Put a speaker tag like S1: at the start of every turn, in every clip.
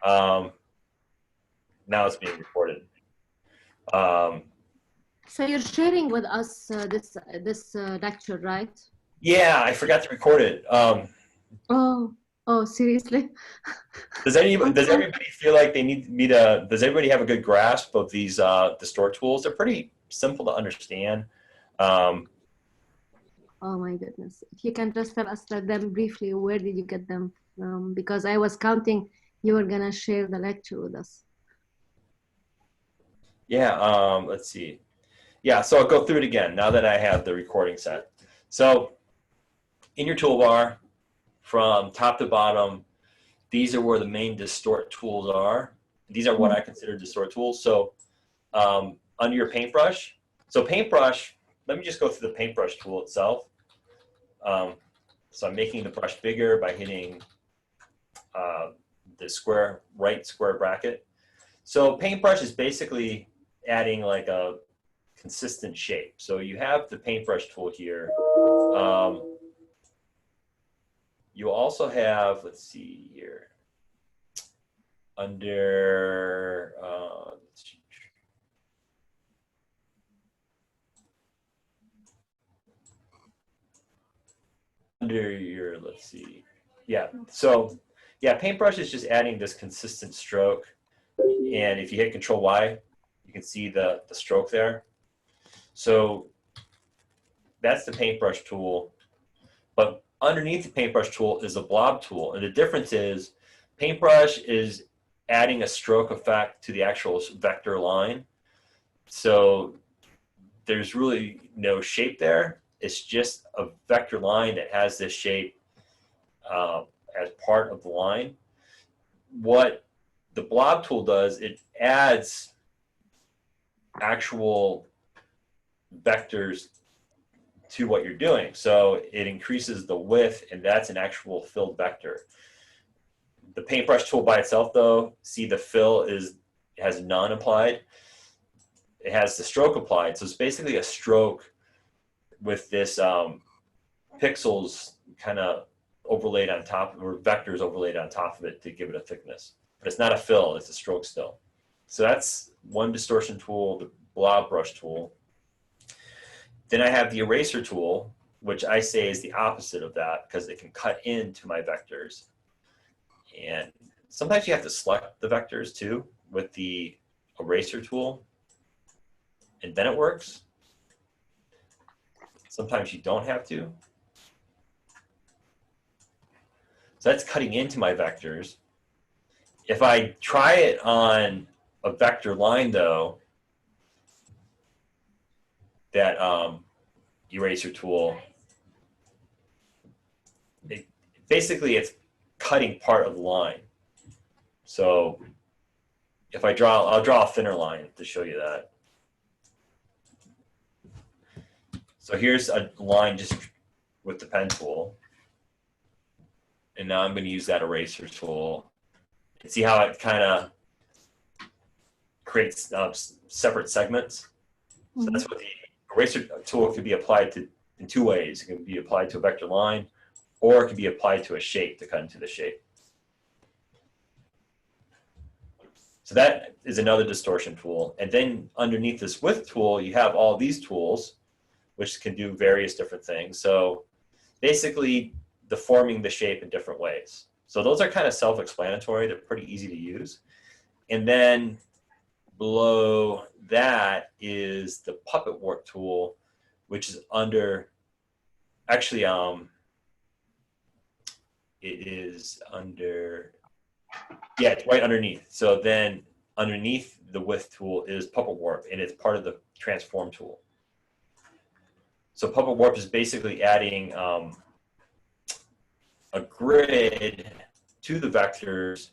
S1: Now it's being recorded.
S2: So you're sharing with us this lecture, right?
S1: Yeah, I forgot to record it.
S2: Oh, seriously?
S1: Does everybody feel like they need me to? Does everybody have a good grasp of these Distort tools? They're pretty simple to understand.
S2: Oh my goodness! If you can just tell us them briefly, where did you get them from? Because I was counting you were gonna share the lecture with us.
S1: Yeah. Let's see. Yeah. So I'll go through it again now that I have the recording set. So in your toolbar, from top to bottom, these are where the main Distort tools are. These are what I consider Distort tools. So under your Paintbrush, so Paintbrush, let me just go through the Paintbrush tool itself. So I'm making the brush bigger by hitting the right square bracket. So Paintbrush is basically adding like a consistent shape. So you have the Paintbrush tool here. You also have, let's see here, under your, let's see, yeah. So yeah, Paintbrush is just adding this consistent stroke, and if you hit Control Y, you can see the stroke there. So that's the Paintbrush tool, but underneath the Paintbrush tool is a blob tool, and the difference is Paintbrush is adding a stroke effect to the actual vector line. So there's really no shape there. It's just a vector line that has this shape as part of the line. What the blob tool does, it adds actual vectors to what you're doing. So it increases the width, and that's an actual filled vector. The Paintbrush tool by itself, though, see the fill has none applied. It has the stroke applied. So it's basically a stroke with this pixels kind of overlaid on top, or vectors overlaid on top of it to give it a thickness. But it's not a fill, it's a stroke still. So that's one distortion tool, the blob brush tool. Then I have the eraser tool, which I say is the opposite of that because it can cut into my vectors. And sometimes you have to select the vectors too with the eraser tool, and then it works. Sometimes you don't have to. So that's cutting into my vectors. If I try it on a vector line, though, that eraser tool, basically it's cutting part of the line. So if I'll draw a thinner line to show you that. So here's a line just with the pen tool. And now I'm going to use that eraser tool. And see how it kind of creates separate segments? So that's what the eraser tool can be applied to in two ways. It can be applied to a vector line, or it can be applied to a shape to cut into the shape. So that is another distortion tool. And then underneath this width tool, you have all these tools, which can do various different things. So basically deforming the shape in different ways. So those are kind of self-explanatory. They're pretty easy to use. And then below that is the puppet warp tool, which is under, actually, it is under, yeah, it's right underneath. So then underneath the width tool is puppet warp, and it's part of the transform tool. So puppet warp is basically adding a grid to the vectors,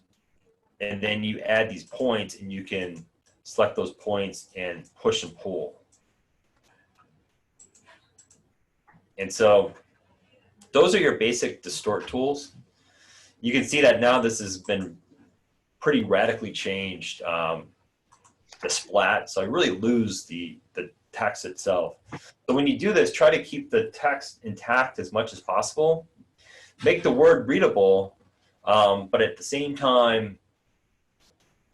S1: and then you add these points, and you can select those points and push and pull. And so those are your basic distort tools. You can see that now this has been pretty radically changed, the splat. So I really lose the text itself. So when you do this, try to keep the text intact as much as possible. Make the word readable, but at the same time,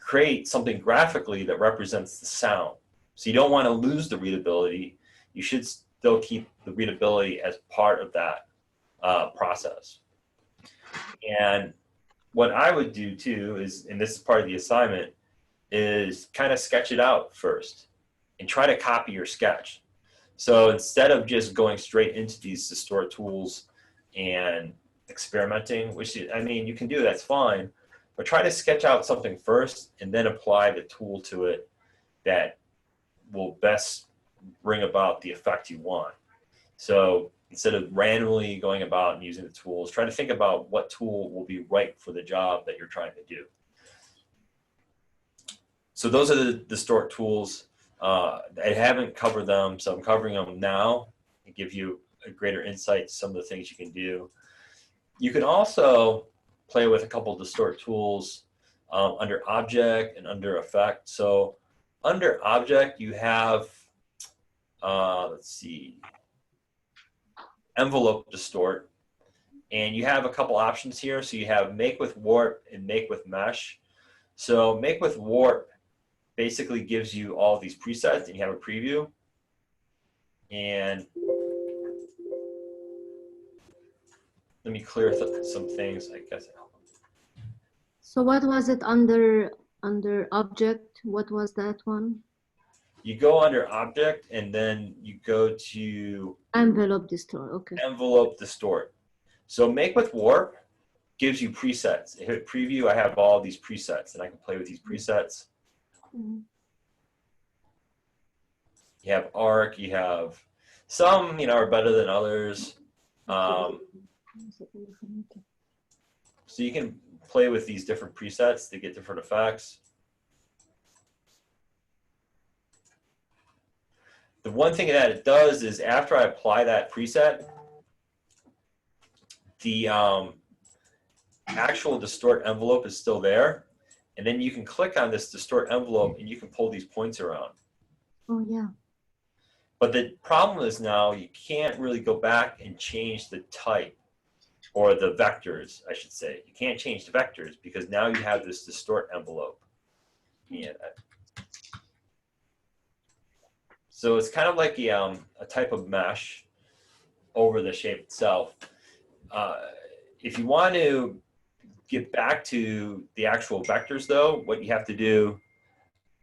S1: create something graphically that represents the sound. So you don't want to lose the readability. You should still keep the readability as part of that process. And what I would do too is, and this is part of the assignment, is kind of sketch it out first and try to copy your sketch. So instead of just going straight into these distort tools and experimenting, which, I mean, you can do, that's fine, but try to sketch out something first and then apply the tool to it that will best bring about the effect you want. So instead of randomly going about and using the tools, try to think about what tool will be right for the job that you're trying to do. So those are the distort tools. I haven't covered them, so I'm covering them now and give you a greater insight to some of the things you can do. You can also play with a couple of distort tools under object and under effect. So under object, you have, let's see, envelope distort. And you have a couple options here. So you have make with warp and make with mesh. So make with warp basically gives you all these presets, and you have a preview. And let me clear some things, I guess.
S2: So what was it under object? What was that one?
S1: You go under object and then you go to
S2: Envelope distort. Okay.
S1: Envelope distort. So make with warp gives you presets. Hit preview, I have all these presets and I can play with these presets.
S2: Mm-hmm.
S1: You have arc, you have some, are better than others. So you can play with these different presets to get different effects. The one thing that it does is after I apply that preset, the actual distort envelope is still there. And then you can click on this distort envelope and you can pull these points around.
S2: Oh, yeah.
S1: But the problem is now you can't really go back and change the type or the vectors, I should say. You can't change the vectors because now you have this distort envelope. Yeah. So it's kind of like a type of mesh over the shape itself. If you want to get back to the actual vectors, though, what you have to do,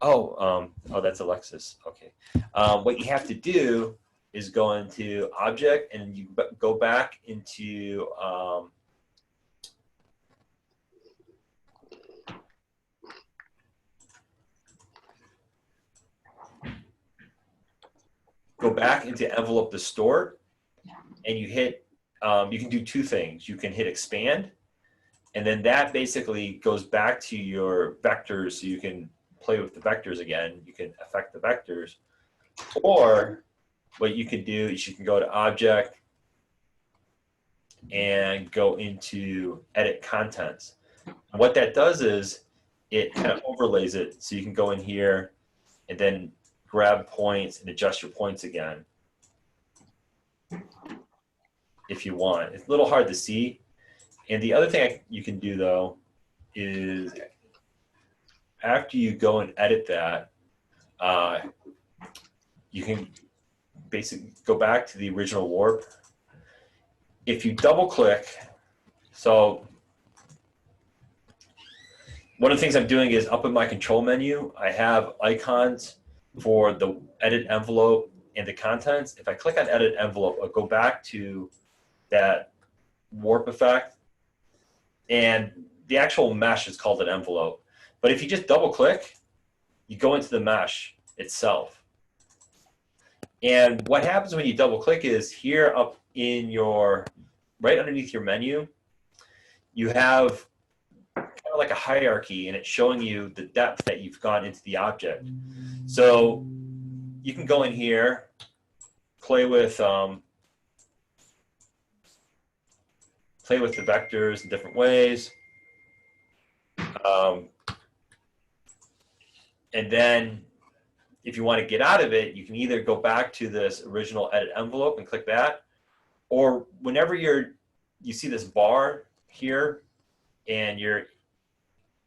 S1: oh, that's Alexis. Okay. What you have to do is go into Object and you go back into Envelope Distort, and you hit. You can do two things. You can hit Expand, and then that basically goes back to your vectors, so you can play with the vectors again. You can affect the vectors. Or what you can do is you can go to Object and go into Edit Contents. And what that does is it kind of overlays it, so you can go in here and then grab points and adjust your points again if you want. It's a little hard to see. And the other thing you can do, though, is after you go and edit that, you can basically go back to the original warp. If you double click, so one of the things I'm doing is up in my control menu, I have icons for the edit envelope and the contents. If I click on edit envelope, I'll go back to that warp effect, and the actual mesh is called an envelope. But if you just double click, you go into the mesh itself. And what happens when you double click is here up in your, right underneath your menu, you have kind of like a hierarchy, and it's showing you the depth that you've gone into the object. So you can go in here, play with the vectors in different ways. And then if you want to get out of it, you can either go back to this original edit envelope and click that, or whenever you see this bar here and you're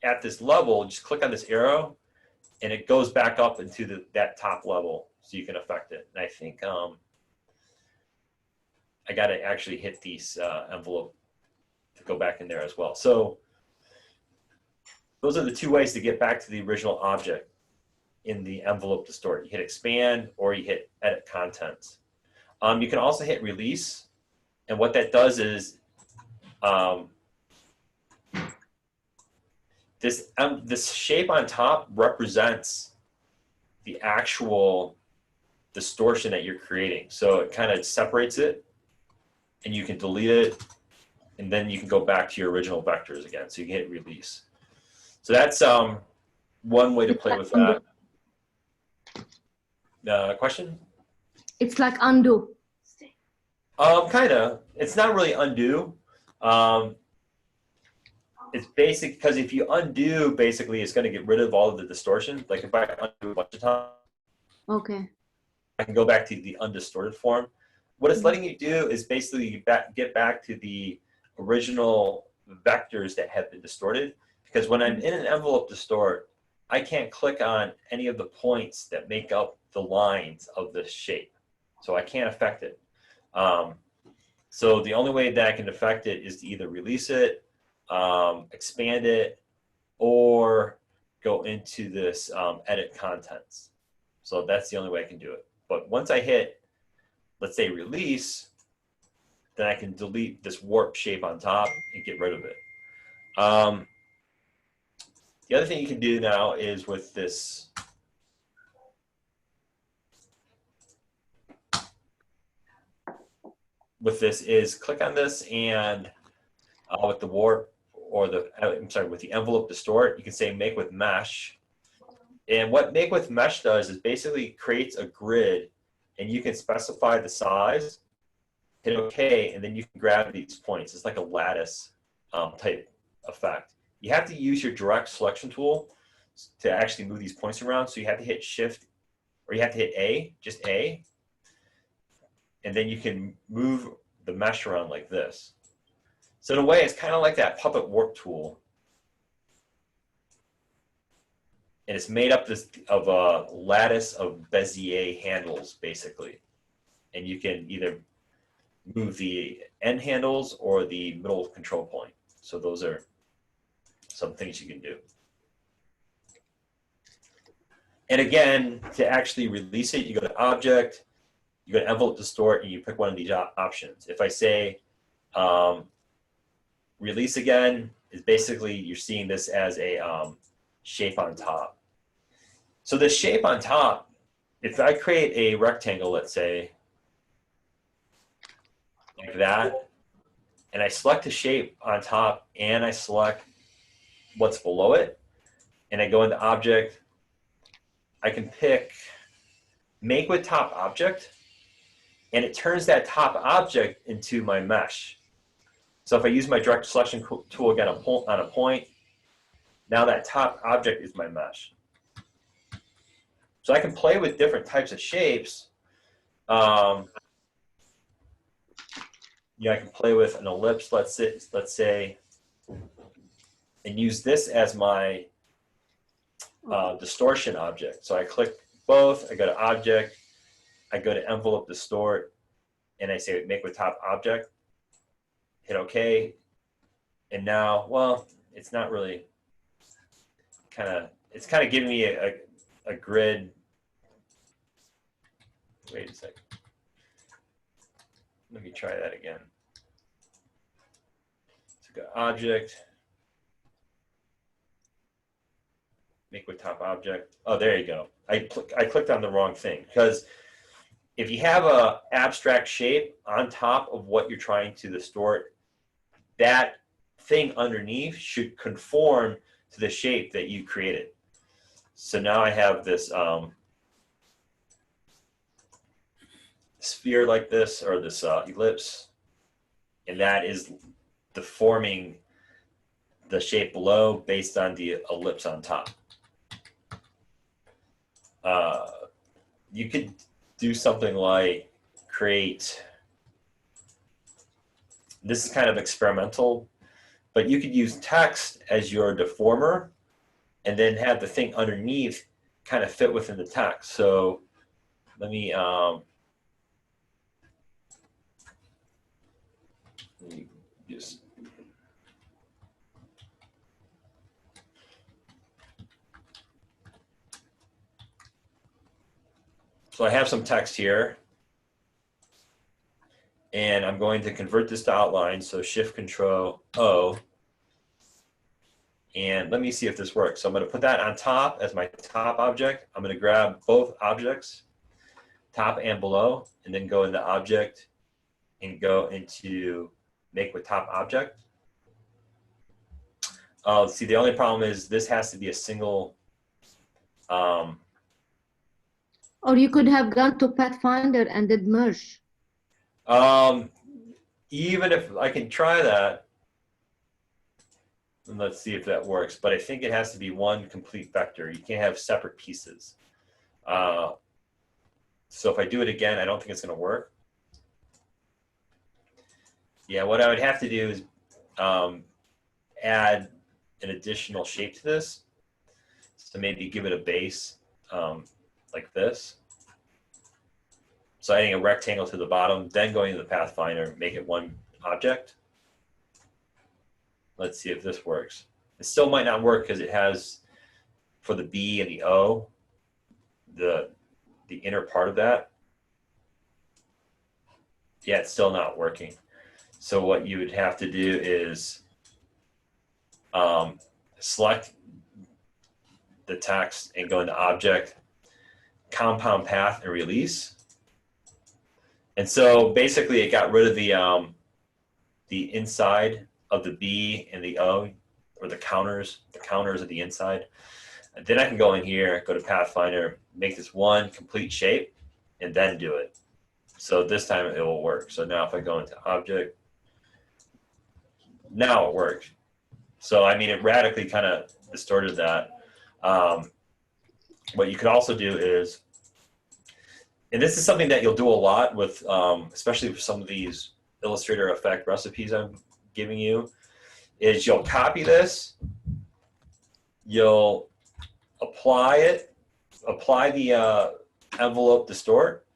S1: at this level, just click on this arrow, and it goes back up into that top level, so you can affect it. And I think I got to actually hit these envelope to go back in there as well. So those are the two ways to get back to the original object in the envelope distort. You hit expand or you hit edit contents. You can also hit release, and what that does is this shape on top represents the actual distortion that you're creating. So it kind of separates it, and you can delete it, and then you can go back to your original vectors again. So you can hit release. So that's one way to play with that. Question?
S2: It's like undo.
S1: Kind of. It's not really undo. It's basic, because if you undo, basically, it's going to get rid of all of the distortion. Like if I undo a bunch of times,
S2: okay,
S1: I can go back to the undistorted form. What it's letting you do is basically get back to the original vectors that have been distorted. Because when I'm in an envelope distort, I can't click on any of the points that make up the lines of the shape. So I can't affect it. So the only way that I can affect it is to either release it, expand it, or go into this edit contents. So that's the only way I can do it. But once I hit, let's say, release, then I can delete this warp shape on top and get rid of it. The other thing you can do now is with this is click on this, and with the warp, or with the envelope distort, you can say make with mesh. And what make with mesh does is basically creates a grid, and you can specify the size, hit OK, and then you can grab these points. It's like a lattice type effect. You have to use your direct selection tool to actually move these points around. So you have to hit Shift, or you have to hit A, just A, and then you can move the mesh around like this. So in a way, it's kind of like that puppet warp tool. And it's made up of a lattice of Bezier handles, basically. And you can either move the end handles or the middle control point. So those are some things you can do. And again, to actually release it, you go to Object, you go to Envelope Distort, and you pick one of these options. If I say release again, is basically you're seeing this as a shape on top. So the shape on top, if I create a rectangle, let's say, like that, and I select a shape on top, and I select what's below it, and I go into Object, I can pick Make with Top Object, and it turns that top object into my mesh. So if I use my direct selection tool again on a point, now that top object is my mesh. So I can play with different types of shapes. I can play with an ellipse, let's say, and use this as my distortion object. So I click both, I go to Object, I go to Envelope Distort, and I say Make with Top Object, hit OK, and now, well, it's not really it's kind of giving me a grid. Wait a second. Let me try that again. So go Object, Make with Top Object. Oh, there you go. I clicked on the wrong thing, because if you have an abstract shape on top of what you're trying to distort, that thing underneath should conform to the shape that you created. So now I have this sphere like this, or this ellipse, and that is deforming the shape below based on the ellipse on top. You could do something like create, this is kind of experimental, But you could use text as your deformer and then have the thing underneath kind of fit within the text. So let me just so I have some text here, and I'm going to convert this to outline. So Shift Control O, and let me see if this works. So I'm going to put that on top as my top object. I'm going to grab both objects, top and below, and then go into Object and go into Make with Top Object. See, the only problem is this has to be a single.
S2: Or you could have gone to Pathfinder and did merge.
S1: Even if I can try that, and let's see if that works. But I think it has to be one complete vector. You can't have separate pieces. So if I do it again, I don't think it's going to work. Yeah, what I would have to do is add an additional shape to this. So maybe give it a base like this. So adding a rectangle to the bottom, then going to the Pathfinder, make it one object. Let's see if this works. It still might not work because it has, for the B and the O, the inner part of that. Yeah, it's still not working. So what you would have to do is select the text and go into Object, Compound Path, and Release. And so basically it got rid of the inside of the B and the O, or the counters of the inside. And then I can go in here, go to Pathfinder, make this one complete shape, and then do it. So this time it will work. So now if I go into Object, now it works. So I mean, it radically kind of distorted that. What you could also do is, and this is something that you'll do a lot with, especially with some of these Illustrator effect recipes I'm giving you, is you'll copy this, you'll apply it, apply the envelope distort,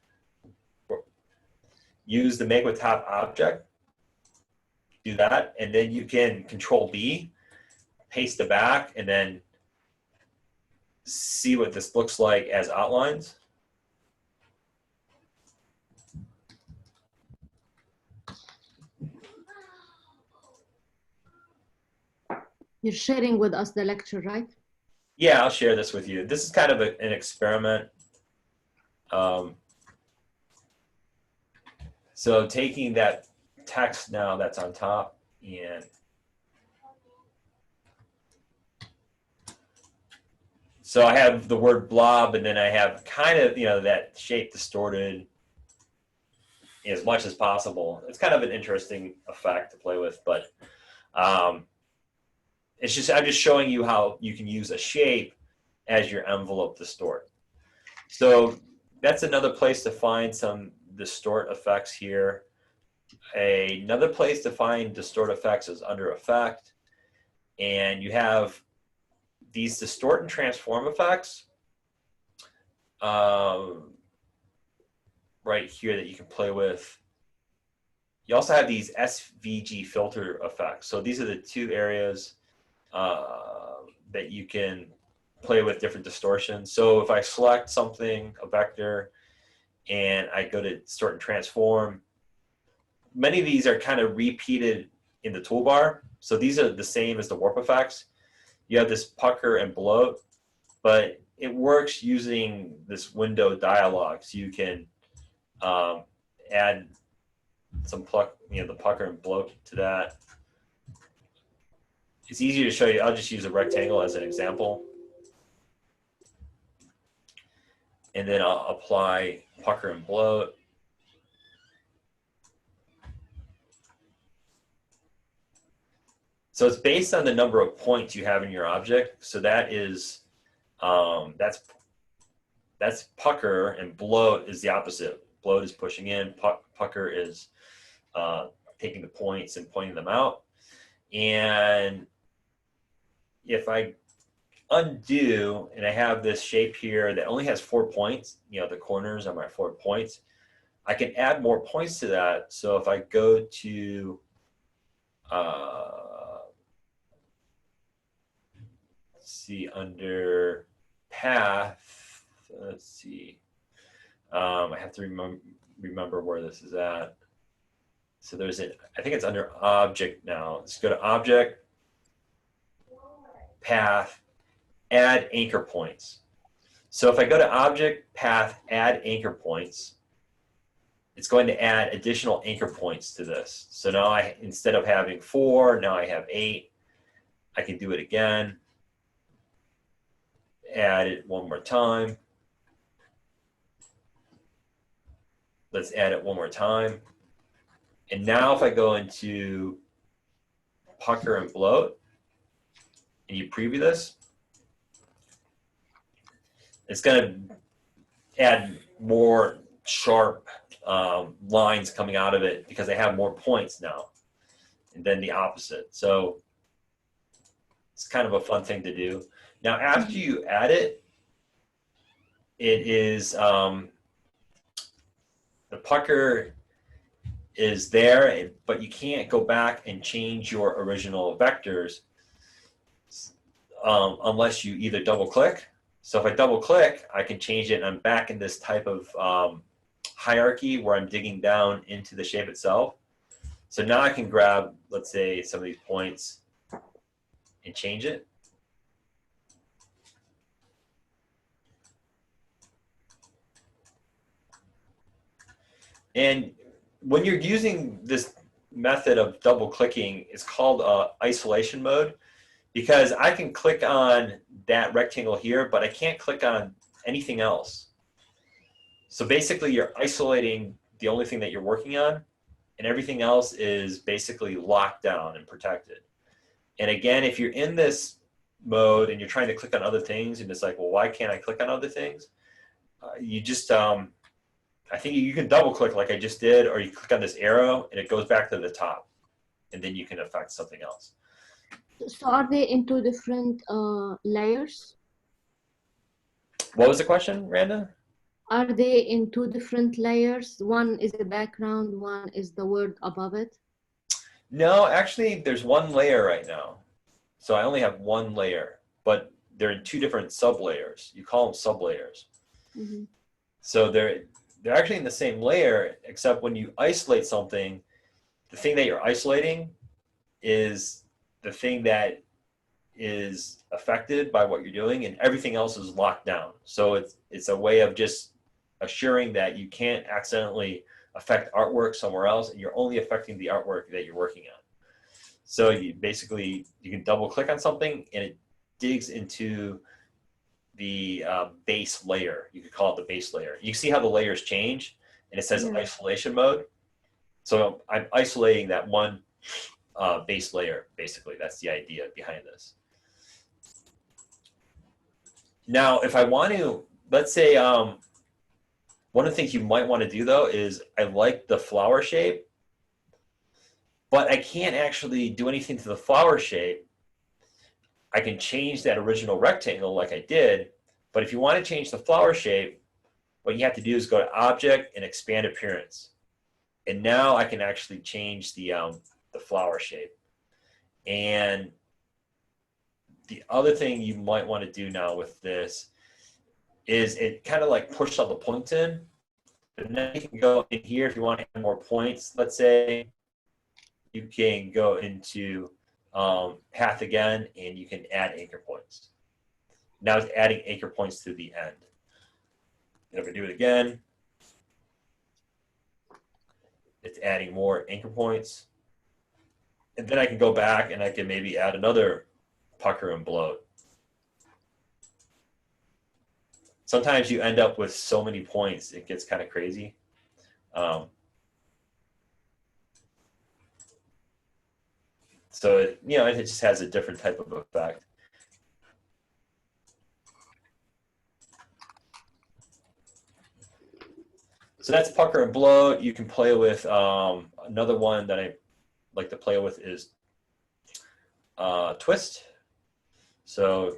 S1: use the make with top object, do that, and then you can Control B, paste it back, and then see what this looks like as outlines.
S2: You're sharing with us the lecture, right?
S1: Yeah, I'll share this with you. This is kind of an experiment. So taking that text now that's on top, and so I have the word blob, and then I have kind of, you know, that shape distorted as much as possible. It's kind of an interesting effect to play with, but it's just, I'm just showing you how you can use a shape as your envelope distort. So that's another place to find some distort effects here. Another place to find distort effects is under Effect, and you have these distort and transform effects right here that you can play with. You also have these SVG filter effects. So these are the two areas that you can play with different distortions. So if I select something, a vector, and I go to distort and transform, many of these are kind of repeated in the toolbar. So these are the same as the warp effects. You have this pucker and bloat, but it works using this window dialog. So you can add some the pucker and bloat to that. It's easy to show you. I'll just use a rectangle as an example. And then I'll apply pucker and bloat. So it's based on the number of points you have in your object. So that is, that's pucker, and bloat is the opposite. Bloat is pushing in, pucker is taking the points and pointing them out. And if I undo and I have this shape here that only has 4 points, you know, the corners are my 4 points, I can add more points to that. So if I go to let's see, under path, let's see, I have to remember where this is at. So there's I think it's under object now. Let's go to object, path, add anchor points. So if I go to object, path, add anchor points, it's going to add additional anchor points to this. So now instead of having 4, now I have 8. I can do it again. Add it one more time. Let's add it one more time. And now if I go into pucker and bloat, and you preview this, it's going to add more sharp lines coming out of it because I have more points now, and then the opposite. So it's kind of a fun thing to do. Now, after you add it, it is the pucker is there, but you can't go back and change your original vectors unless you either double click. So if I double click, I can change it, and I'm back in this type of hierarchy where I'm digging down into the shape itself. So now I can grab, let's say, some of these points and change it. And when you're using this method of double clicking, it's called isolation mode, because I can click on that rectangle here, but I can't click on anything else. So basically you're isolating the only thing that you're working on, and everything else is basically locked down and protected. And again, if you're in this mode and you're trying to click on other things and it's like, well, why can't I click on other things? You just, I think you can double click like I just did, or you click on this arrow and it goes back to the top, and then you can affect something else.
S2: So are they in 2 different layers?
S1: What was the question, Randa?
S2: Are they in 2 different layers? One is the background, one is the word above it?
S1: No, actually, there's one layer right now. So I only have one layer, but they're in 2 different sub-layers. You call them sub-layers.
S2: Mm-hmm.
S1: So they're actually in the same layer, except when you isolate something, the thing that you're isolating is the thing that is affected by what you're doing, and everything else is locked down. So it's a way of just assuring that you can't accidentally affect artwork somewhere else, and you're only affecting the artwork that you're working on. So you can double click on something and it digs into the base layer. You could call it the base layer. You see how the layers change, and it says isolation mode. So I'm isolating that one base layer, basically. That's the idea behind this. Now, if I want to, let's say, one of the things you might want to do, though, is I like the flower shape, but I can't actually do anything to the flower shape. I can change that original rectangle like I did, but if you want to change the flower shape, what you have to do is go to Object and Expand Appearance. And now I can actually change the flower shape. And the other thing you might want to do now with this is it kind of like pushes all the points in. And now you can go in here if you want to add more points. Let's say you can go into path again, and you can add anchor points. Now it's adding anchor points to the end. And if I do it again, it's adding more anchor points. And then I can go back and I can maybe add another pucker and bloat. Sometimes you end up with so many points, it gets kind of crazy. So it just has a different type of effect. So that's pucker and bloat. You can play with another one that I like to play with is twist. So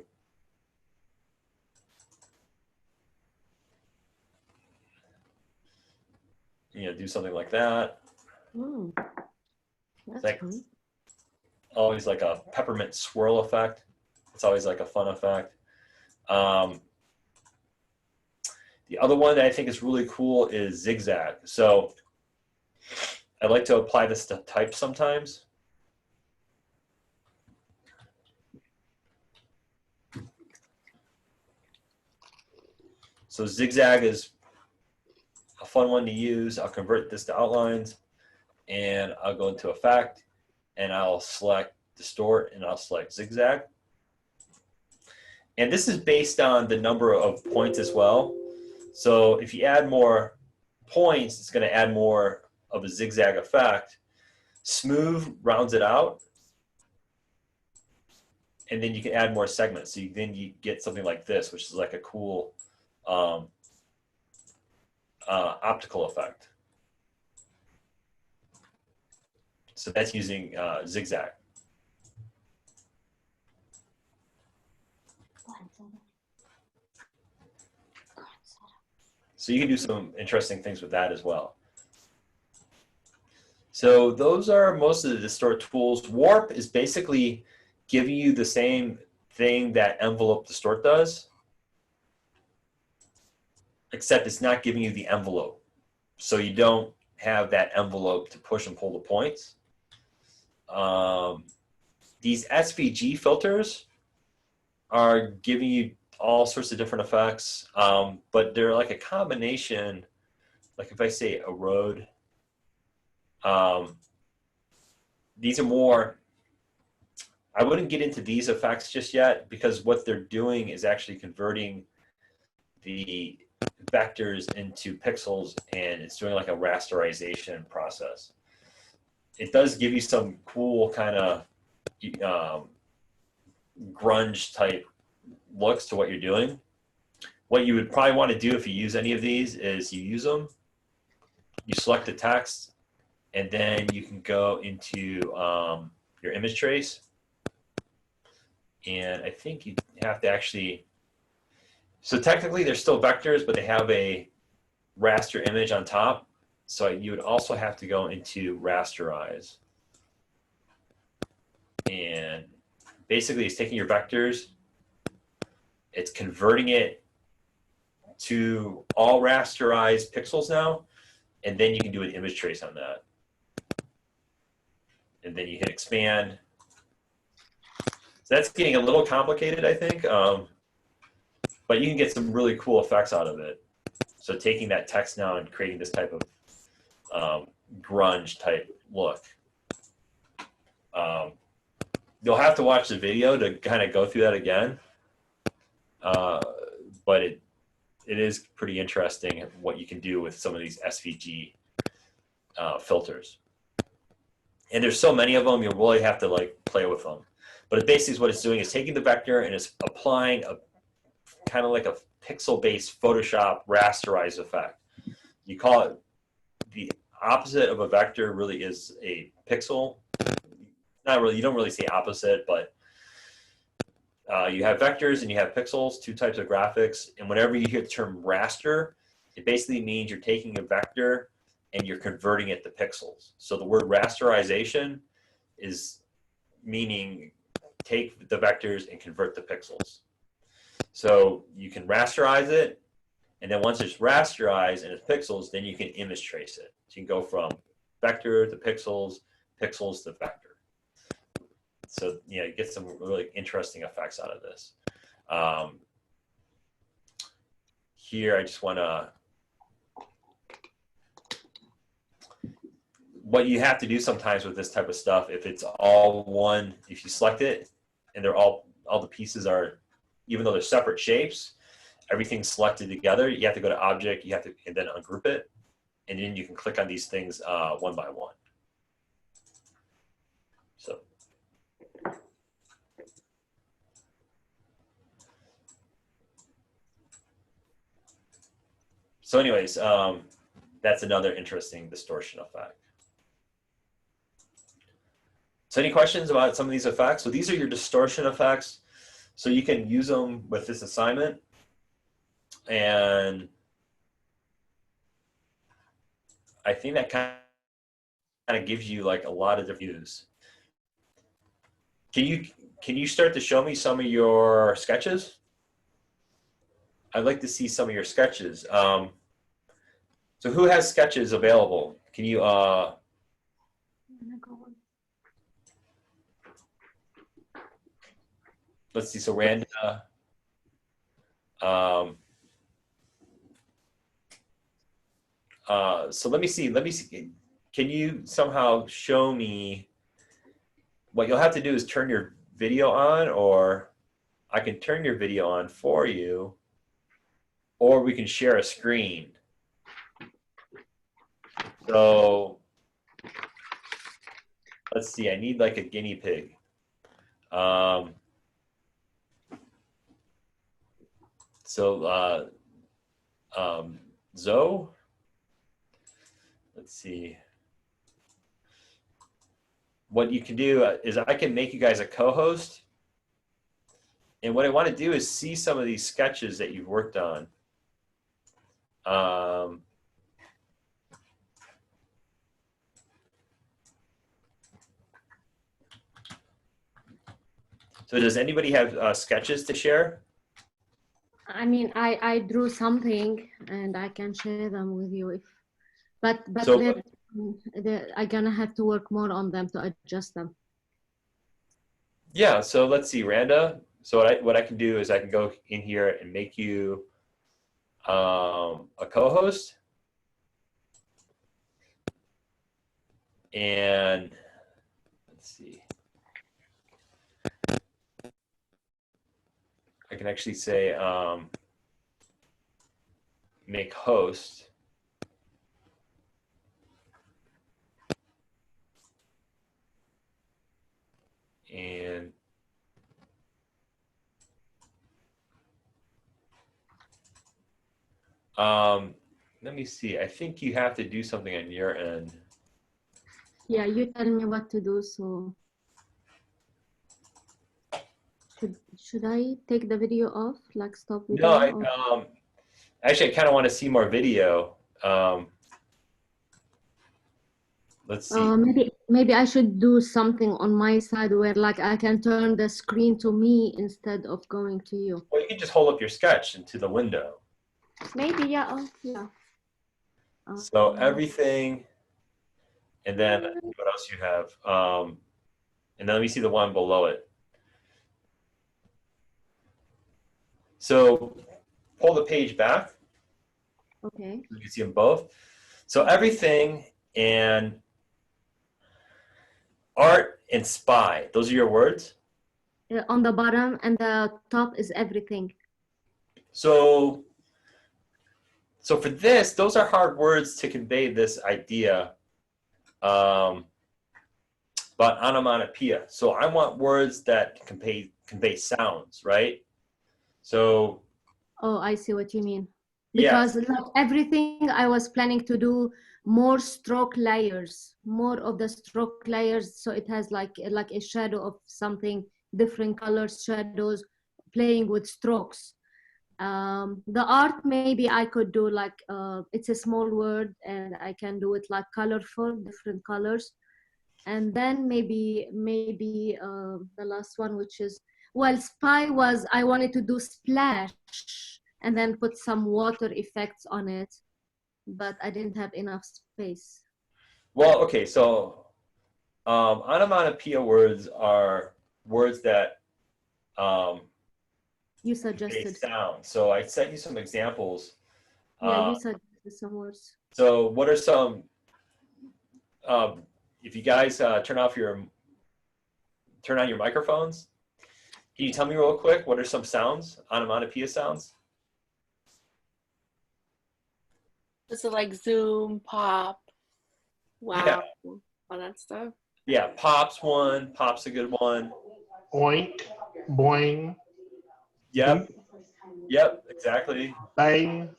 S1: do something like that.
S2: That's
S1: like
S2: fun.
S1: Always like a peppermint swirl effect. It's always like a fun effect. The other one that I think is really cool is zigzag. So I like to apply this to type sometimes. So zigzag is a fun one to use. I'll convert this to outlines, and I'll go into effect, and I'll select distort, and I'll select zigzag. And this is based on the number of points as well. So if you add more points, it's going to add more of a zigzag effect. Smooth rounds it out, and then you can add more segments. So then you get something like this, which is like a cool optical effect. So that's using zigzag. So you can do some interesting things with that as well. So those are most of the distort tools. Warp is basically giving you the same thing that envelope distort does, except it's not giving you the envelope. So you don't have that envelope to push and pull the points. These SVG filters are giving you all sorts of different effects, but they're like a combination. Like if I say erode, these are more, I wouldn't get into these effects just yet, because what they're doing is actually converting the vectors into pixels, and it's doing like a rasterization process. It does give you some cool kind of grunge type looks to what you're doing. What you would probably want to do if you use any of these is you use them, you select the text, and then you can go into your image trace. And I think you have to actually, so technically they're still vectors, but they have a raster image on top. So you would also have to go into rasterize. And basically it's taking your vectors, it's converting it to all rasterized pixels now, and then you can do an image trace on that. And then you hit expand. So that's getting a little complicated, I think, but you can get some really cool effects out of it. So taking that text now and creating this type of grunge type look. You'll have to watch the video to kind of go through that again, but it is pretty interesting what you can do with some of these SVG filters. And there's so many of them, you really have to like play with them. But it basically what it's doing is taking the vector and it's applying a kind of like a pixel-based Photoshop rasterized effect. You call it, the opposite of a vector really is a pixel. Not really, you don't really say opposite, but you have vectors and you have pixels, two types of graphics. And whenever you hear the term raster, it basically means you're taking a vector and you're converting it to pixels. So the word rasterization is meaning take the vectors and convert the pixels. So you can rasterize it, and then once it's rasterized and it's pixels, then you can image trace it. So you can go from vector to pixels, pixels to vector. So you get some really interesting effects out of this. Here I just want to, what you have to do sometimes with this type of stuff, if it's all one, if you select it and they're all the pieces are, even though they're separate shapes, everything's selected together, you have to go to object, you have to, and then ungroup it, and then you can click on these things one by one. So anyways, that's another interesting distortion effect. So any questions about some of these effects? So these are your distortion effects. So you can use them with this assignment. And I think that kind of gives you like a lot of different views. Can you start to show me some of your sketches? I'd like to see some of your sketches. So who has sketches available? Can you let's see, so Randa, so let me see, can you somehow show me, what you'll have to do is turn your video on, or I can turn your video on for you, or we can share a screen. So let's see, I need like a guinea pig. Zoe, let's see. What you can do is I can make you guys a co-host. And what I want to do is see some of these sketches that you've worked on. So does anybody have sketches to share?
S2: I mean, I drew something and I can share them with you, but
S1: So,
S2: I'm gonna have to work more on them to adjust them.
S1: yeah, so let's see, Randa. So what I can do is I can go in here and make you a co-host. And let's see. I can actually say make host. And let me see. I think you have to do something on your end.
S2: Yeah, you tell me what to do. So should I take the video off, like stop video?
S1: No, actually, I kind of want to see more video. Let's see.
S2: Maybe I should do something on my side where like I can turn the screen to me instead of going to you.
S1: Well, you can just hold up your sketch into the window.
S2: Maybe, yeah. Oh, yeah.
S1: So everything, and then what else you have? And then let me see the one below it. So pull the page back.
S2: Okay.
S1: You can see them both. So everything and art and spy, those are your words?
S2: On the bottom and the top is everything.
S1: So for this, those are hard words to convey this idea about onomatopoeia. So I want words that convey sounds, right? So.
S2: Oh, I see what you mean. Because like everything I was planning to do more stroke layers, more of the stroke layers, so it has like a shadow of something, different colors, shadows, playing with strokes. The art, maybe I could do like it's a small word and I can do it like colorful, different colors. And then maybe the last one, which is, well, spy was, I wanted to do splash and then put some water effects on it, but I didn't have enough space.
S1: Well, okay, so onomatopoeia words are words that
S2: You suggested
S1: sound. So I sent you some examples.
S2: Yeah, you suggested some words.
S1: So what are some? If you guys turn on your microphones, can you tell me real quick what are some sounds, onomatopoeia sounds?
S3: Is it like zoom, pop, wow, all that stuff?
S1: Yeah, pop's one. Pop's a good one.
S4: Oink, boing.
S1: Yep. Yep, exactly.
S4: Bang.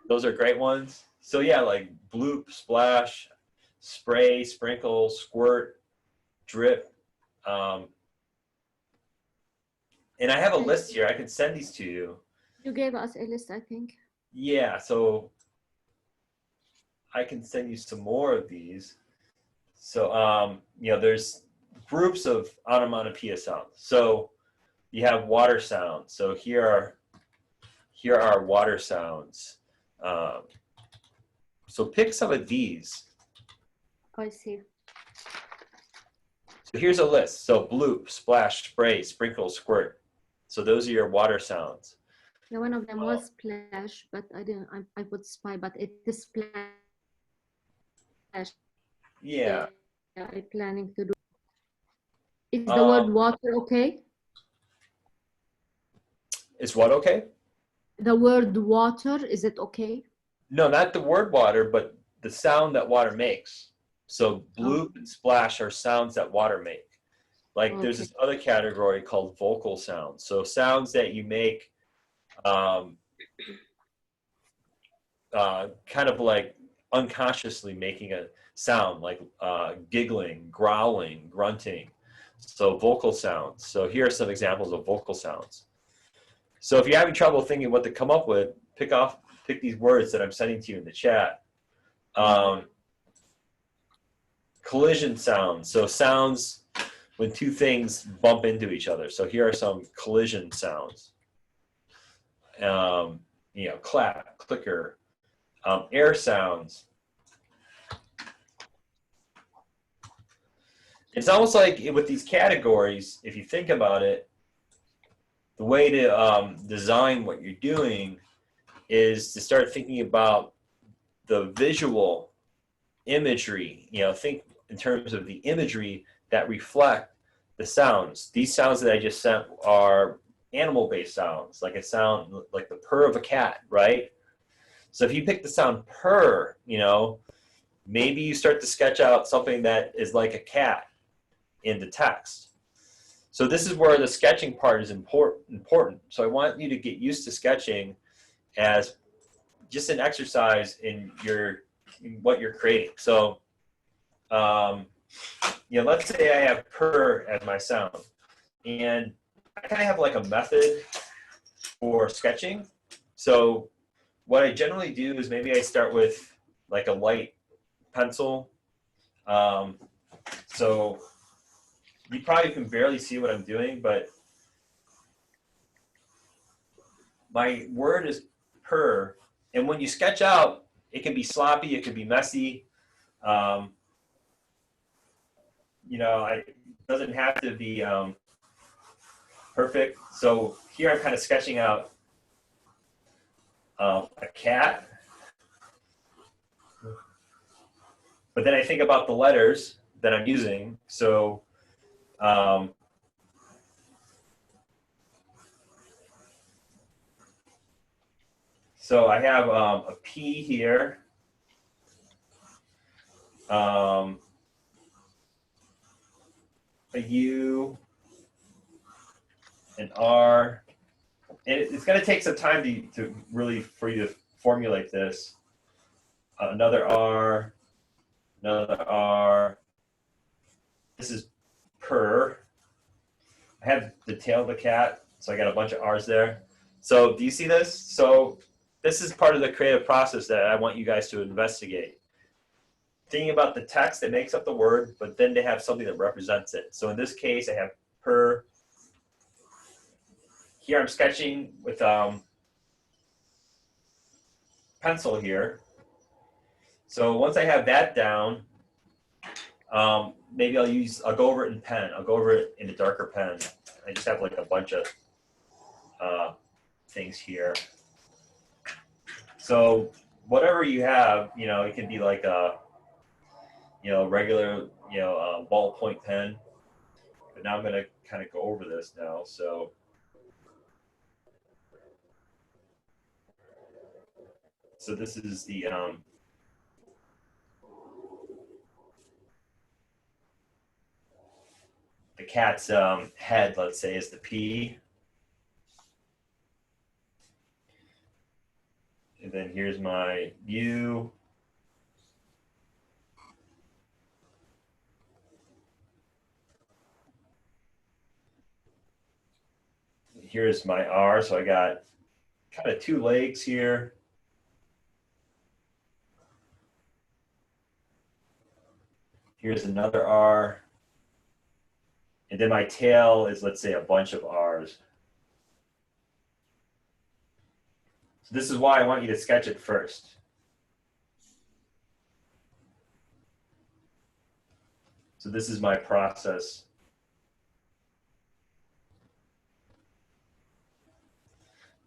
S1: Those are great ones. So yeah, like bloop, splash. spray, sprinkle, squirt, drip. And I have a list here. I can send these to you.
S2: You gave us a list, I think.
S1: Yeah, so I can send you some more of these. So, you know, there's groups of onomatopoeia sounds. So you have water sounds. So here are water sounds. So pick some of these.
S2: I see.
S1: So here's a list. So bloop, splash, spray, sprinkle, squirt. So those are your water sounds.
S2: Yeah, one of them was splash, but I didn't. I put spy, but it is splash.
S1: Yeah.
S2: I'm planning to do. Is the word water okay?
S1: Is what okay?
S2: The word water, is it okay?
S1: No, not the word water, but the sound that water makes. So bloop and splash are sounds that water make. Like there's this other category called vocal sounds. So sounds that you make kind of like unconsciously making a sound, like giggling, growling, grunting. So vocal sounds. So here are some examples of vocal sounds. So if you're having trouble thinking what to come up with, pick these words that I'm sending to you in the chat. Collision sounds. So sounds when two things bump into each other. So here are some collision sounds. You know, clap, clicker, air sounds. It's almost like with these categories, if you think about it, the way to design what you're doing is to start thinking about the visual imagery. You know, think in terms of the imagery that reflect the sounds. These sounds that I just sent are animal-based sounds, like a sound like the purr of a cat, right? So if you pick the sound purr, you know, maybe you start to sketch out something that is like a cat in the text. So this is where the sketching part is important. So I want you to get used to sketching as just an exercise in what you're creating. So, you know, let's say I have purr as my sound, and I kind of have like a method for sketching. So what I generally do is maybe I start with like a light pencil. So you probably can barely see what I'm doing, but my word is purr. And when you sketch out, it can be sloppy, it can be messy. You know, it doesn't have to be perfect. So here I'm kind of sketching out a cat. But then I think about the letters that I'm using. So so I have a P here. A U, an R, and it's going to take some time to really for you to formulate this. Another R, another R. This is purr. I have the tail of the cat, so I got a bunch of R's there. So do you see this? So this is part of the creative process that I want you guys to investigate. Thinking about the text that makes up the word, but then to have something that represents it. So in this case, I have purr. Here I'm sketching with pencil here. So once I have that down, maybe I'll go over it in pen. I'll go over it in a darker pen. I just have like a bunch of things here. So whatever you have, you know, it can be like a, you know, regular, you know, ballpoint pen. But now I'm going to kind of go over this now. So this is the cat's head, let's say, is the P. And then here's my U. here's my R. So I got kind of two legs here. Here's another R. And then my tail is, let's say, a bunch of R's. So this is why I want you to sketch it first. So this is my process.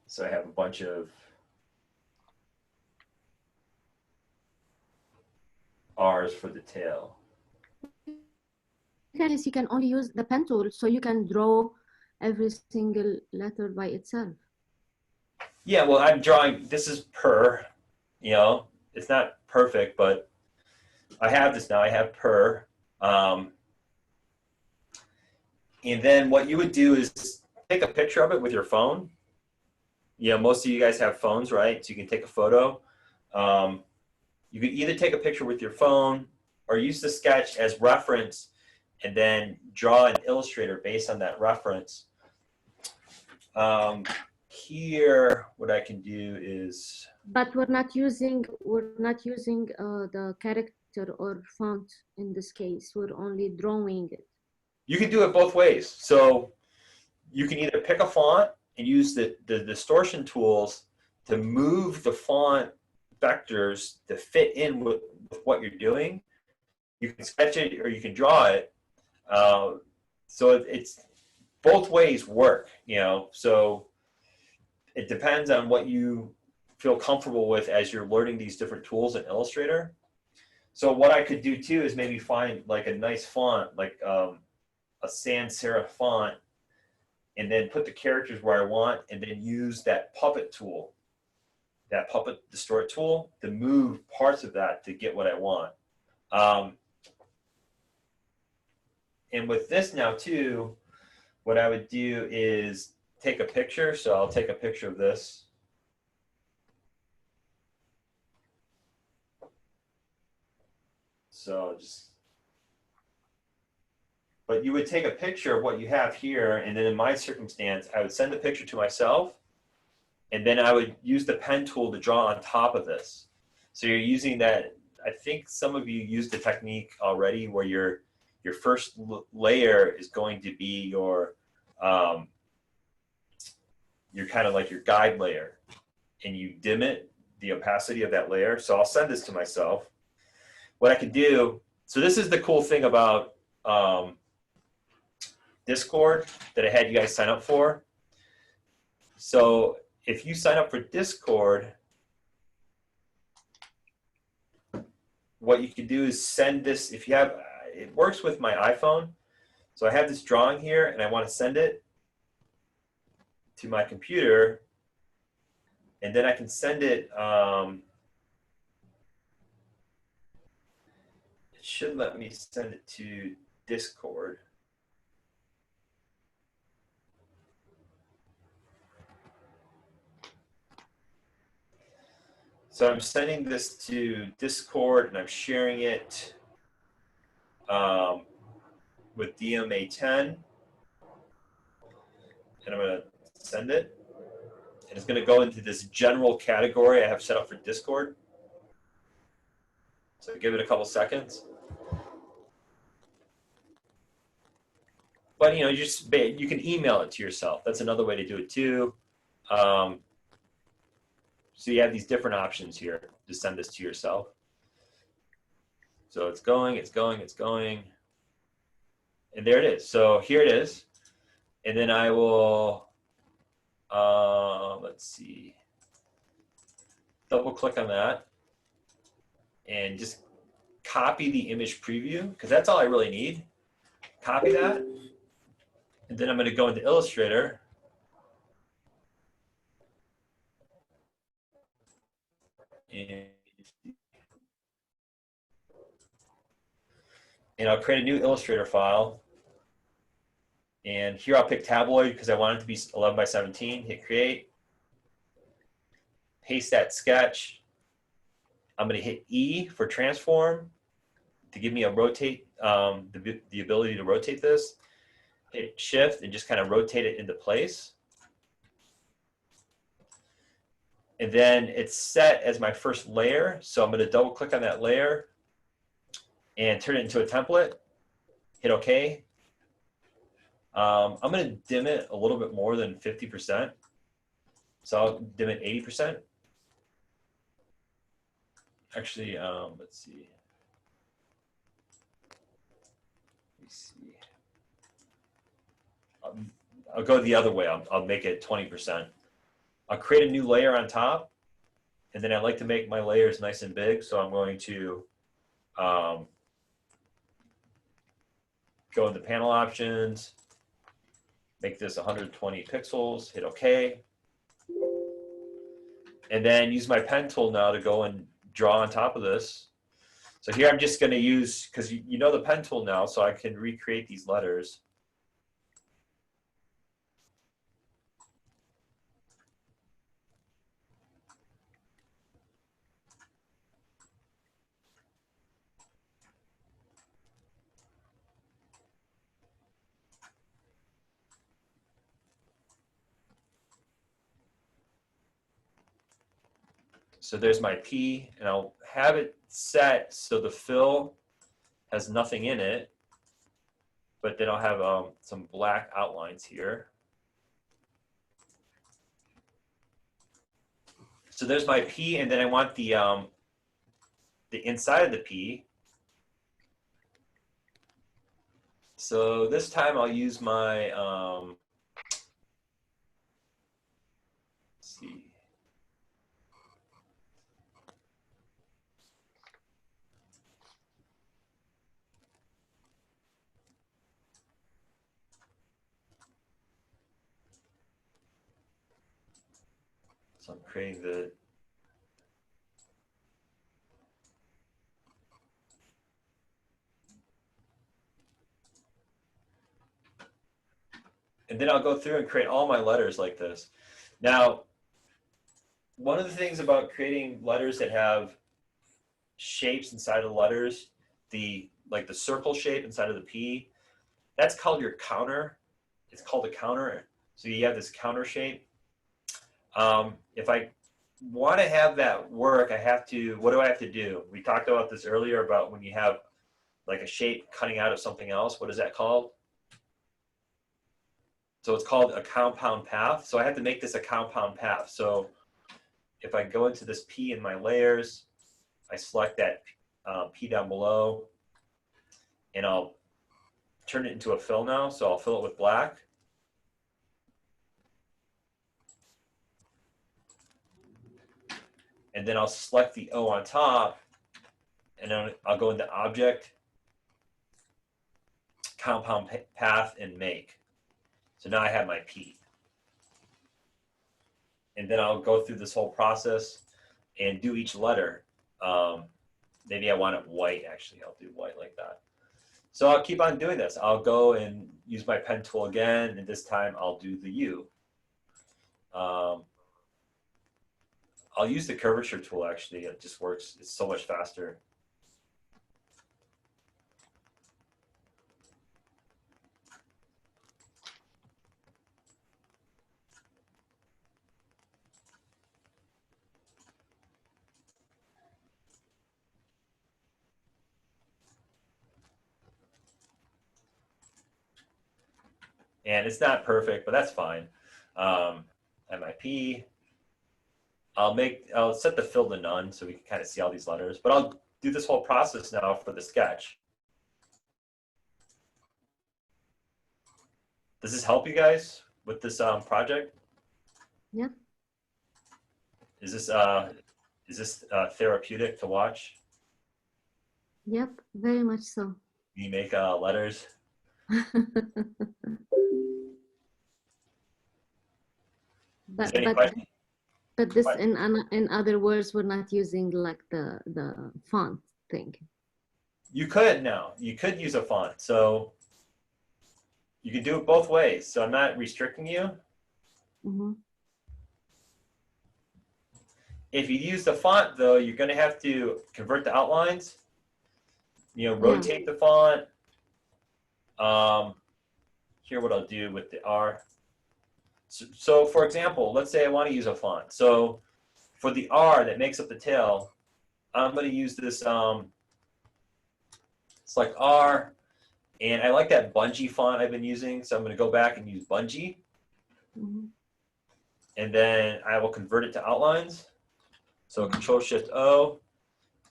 S1: So I have a bunch of R's for the tail.
S2: Yes, you can only use the pen tool, so you can draw every single letter by itself.
S1: Yeah, well, I'm drawing, this is per, you know, it's not perfect, but I have this now, I have per. And then what you would do is take a picture of it with your phone. You know, most of you guys have phones, right? So you can take a photo. You could either take a picture with your phone or use the sketch as reference and then draw an Illustrator based on that reference. Here, what I can do is.
S2: But we're not using the character or font in this case. We're only drawing it.
S1: You can do it both ways. So you can either pick a font and use the distortion tools to move the font vectors to fit in with what you're doing. You can sketch it or you can draw it. So it's both ways work, you know. So it depends on what you feel comfortable with as you're learning these different tools in Illustrator. So what I could do too is maybe find like a nice font, like a sans serif font, and then put the characters where I want, and then use that puppet tool, that puppet distort tool, to move parts of that to get what I want. And with this now too, what I would do is take a picture. So I'll take a picture of this. So just, but you would take a picture of what you have here, and then in my circumstance, I would send the picture to myself, and then I would use the pen tool to draw on top of this. So you're using that, I think some of you used the technique already where your first layer is going to be your kind of like your guide layer, and you dim it, the opacity of that layer. So I'll send this to myself. What I can do, so this is the cool thing about Discord that I had you guys sign up for. So if you sign up for Discord, what you can do is send this, if you have, it works with my iPhone. So I have this drawing here and I want to send it to my computer, and then I can send it, it should let me send it to Discord. So I'm sending this to Discord and I'm sharing it with DMA 10. And I'm going to send it. And it's going to go into this general category I have set up for Discord. So give it a couple seconds. But you know, you can email it to yourself. That's another way to do it too. So you have these different options here to send this to yourself. So it's going, it's going, it's going. And there it is. So here it is. And then I will, let's see, double click on that and just copy the image preview, because that's all I really need. Copy that. And then I'm going to go into Illustrator. And I'll create a new Illustrator file. And here I'll pick tabloid because I want it to be 11 by 17. Hit create. Paste that sketch. I'm going to hit E for transform to give me a rotate, the ability to rotate this. Hit shift and just kind of rotate it into place. And then it's set as my first layer. So I'm going to double click on that layer and turn it into a template. Hit OK. I'm going to dim it a little bit more than 50%. So I'll dim it 80%. Actually, let's see. I'll go the other way. I'll make it 20%. I'll create a new layer on top, and then I like to make my layers nice and big, so I'm going to go into panel options, make this 120 pixels, hit OK, and then use my pen tool now to go and draw on top of this. So here I'm just going to use, because you know the pen tool now, so I can recreate these letters. So there's my P, and I'll have it set so the fill has nothing in it, but then I'll have some black outlines here. So there's my P, and then I want the inside of the P. So this time I'll use my, let's see. So I'm creating the, and then I'll go through and create all my letters like this. Now, one of the things about creating letters that have shapes inside of the letters, like the circle shape inside of the P, that's called your counter. It's called a counter. So you have this counter shape. If I want to have that work, what do I have to do? We talked about this earlier about when you have like a shape cutting out of something else. What is that called? So it's called a compound path. So I have to make this a compound path. So if I go into this P in my layers, I select that P down below, and I'll turn it into a fill now. So I'll fill it with black. And then I'll select the O on top, and then I'll go into Object, Compound Path, and Make. So now I have my P. And then I'll go through this whole process and do each letter. Maybe I want it white, actually. I'll do white like that. So I'll keep on doing this. I'll go and use my pen tool again, and this time I'll do the U. I'll use the curvature tool, actually. It just works. It's so much faster. And it's not perfect, but that's fine. MIP. I'll set the fill to none so we can kind of see all these letters, but I'll do this whole process now for the sketch. Does this help you guys with this project?
S2: Yeah.
S1: Is this therapeutic to watch?
S2: Yep, very much so.
S1: You make letters.
S2: But this, in other words, we're not using like the font thing.
S1: You could now. You could use a font. So you can do it both ways. So I'm not restricting you.
S2: Mm-hmm.
S1: If you use the font, though, you're going to have to convert the outlines. Rotate the font. Here, what I'll do with the R. So for example, let's say I want to use a font. So for the R that makes up the tail, I'm going to use this select R, and I like that bungee font I've been using, so I'm going to go back and use bungee.
S2: Mm-hmm.
S1: And then I will convert it to outlines. So Control-Shift-O,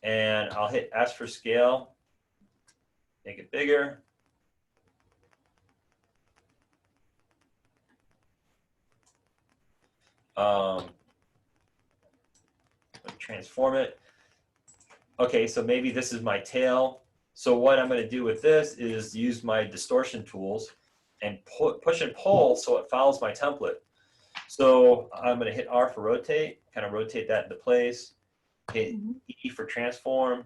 S1: and I'll hit S for scale, make it bigger. Transform it. Okay, so maybe this is my tail. So what I'm going to do with this is use my distortion tools and push and pull so it follows my template. So I'm going to hit R for rotate, kind of rotate that into place. Hit E for transform.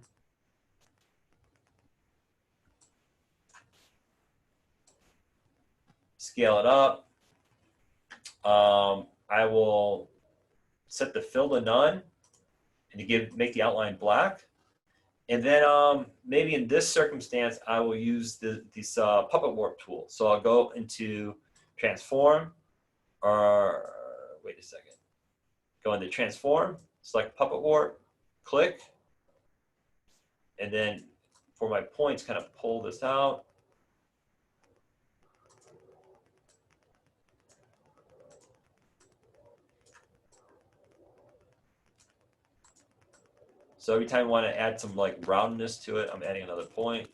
S1: Scale it up. I will set the fill to none and to make the outline black. And then maybe in this circumstance, I will use this puppet warp tool. So I'll go into transform, or wait a second. Go into transform, select puppet warp, click, and then for my points, kind of pull this out. So every time I want to add some like roundness to it, I'm adding another point.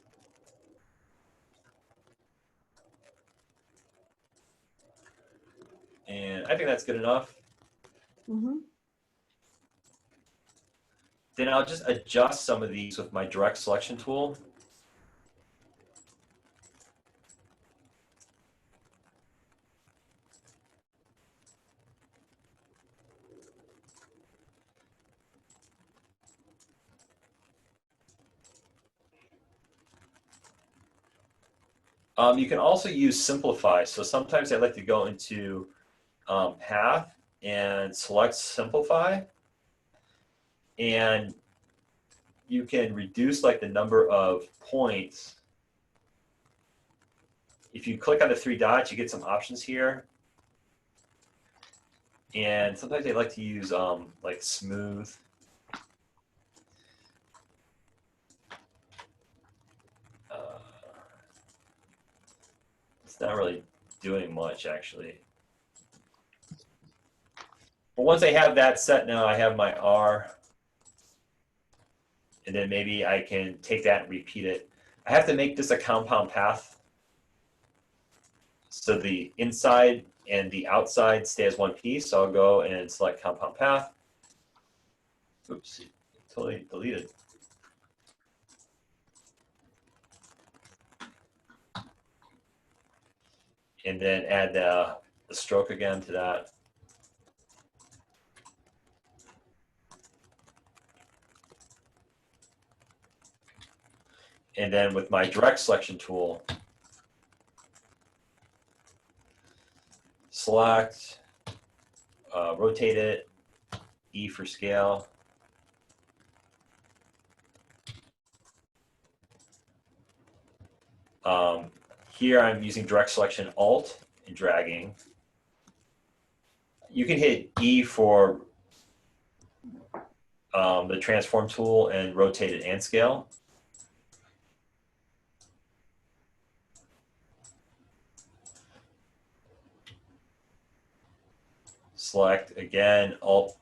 S1: And I think that's good enough.
S2: Mm-hmm.
S1: Then I'll just adjust some of these with my direct selection tool. You can also use simplify. So sometimes I like to go into path and select simplify. And you can reduce like the number of points. If you click on the three dots, you get some options here. And sometimes I like to use like smooth. It's not really doing much actually. But once I have that set now, I have my R. And then maybe I can take that and repeat it. I have to make this a compound path. So the inside and the outside stay as one piece. So I'll go and select compound path. Oops, totally deleted. And then add the stroke again to that. And then with my direct selection tool, select, rotate it, E for scale. Here I'm using direct selection Alt and dragging. You can hit E for the transform tool and rotate it and scale. Select again, Alt.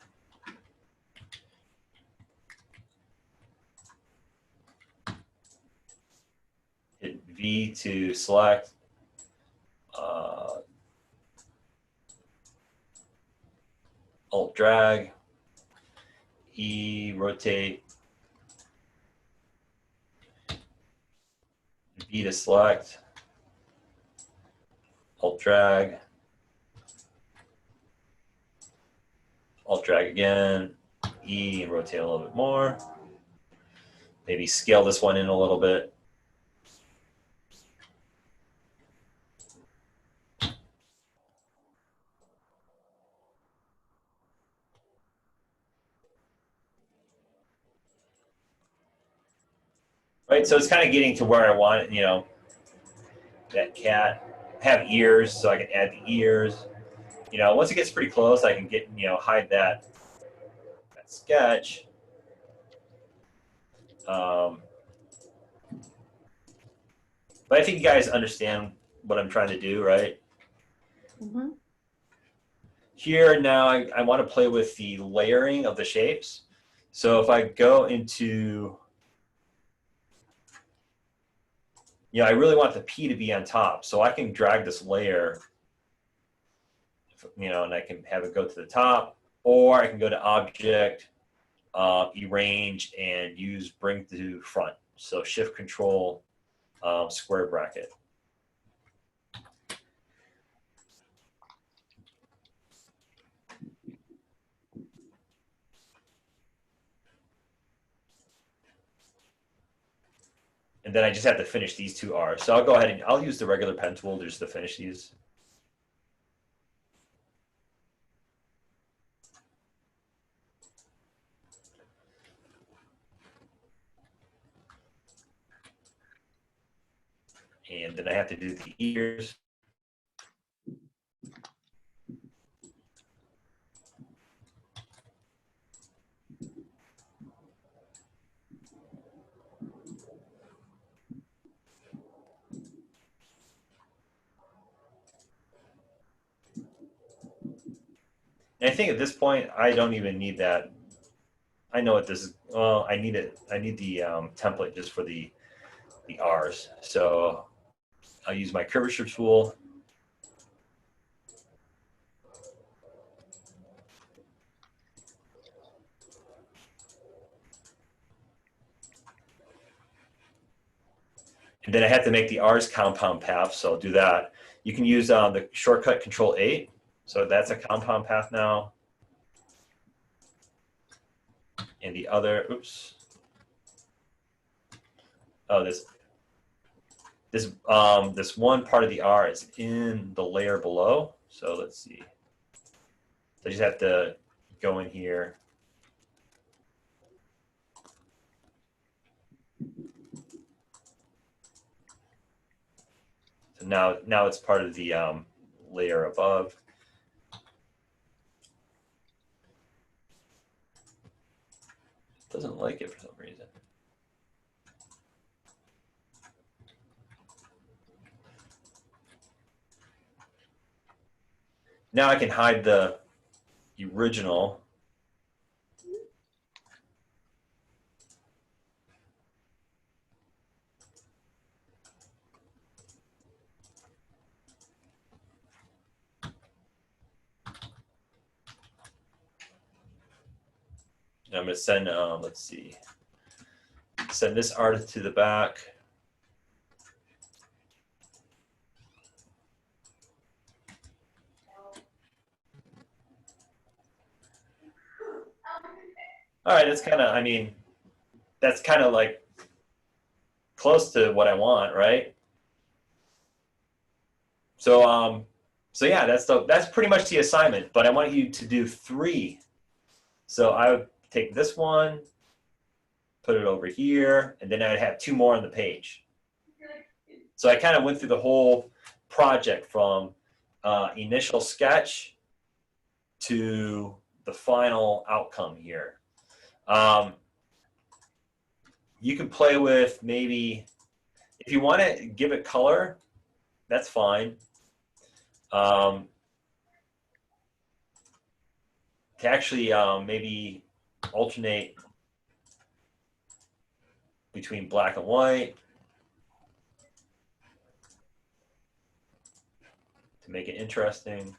S1: Hit V to select. Alt drag. E rotate. V to select. Alt drag. Alt drag again, E, and rotate a little bit more. Maybe scale this one in a little bit. Right, so it's kind of getting to where I want it, you know, that cat. Have ears, so I can add the ears. You know, once it gets pretty close, I can get, you know, hide that sketch. But I think you guys understand what I'm trying to do, right?
S2: Mm-hmm.
S1: Here now, I want to play with the layering of the shapes. So if I go into, I really want the P to be on top. So I can drag this layer, and I can have it go to the top, or I can go to Object, Arrange, and use Bring to Front. So Shift Control square bracket. And then I just have to finish these two R's. So I'll go ahead and I'll use the regular pen tool just to finish these. And then I have to do the ears. And I think at this point, I don't even need that. I know what this is. Well, I need it. I need the template just for the R's. So I'll use my Curvature Tool. And then I have to make the R's compound path, so I'll do that. You can use the shortcut Control-8. So that's a compound path now. And the other, oops. Oh, this one part of the R is in the layer below. So let's see. So I just have to go in here. So now it's part of the layer above. Doesn't like it for some reason. Now I can hide the original. And I'm going to send, let's see, send this artist to the back. All right, that's kind of, I mean, that's kind of like close to what I want, right? So, so yeah, that's pretty much the assignment. But I want you to do 3. So I would take this one, put it over here, and then I'd have 2 more on the page. So I kind of went through the whole project from initial sketch to the final outcome here. You can play with maybe, if you want to give it color, that's fine. To actually maybe alternate between black and white to make it interesting.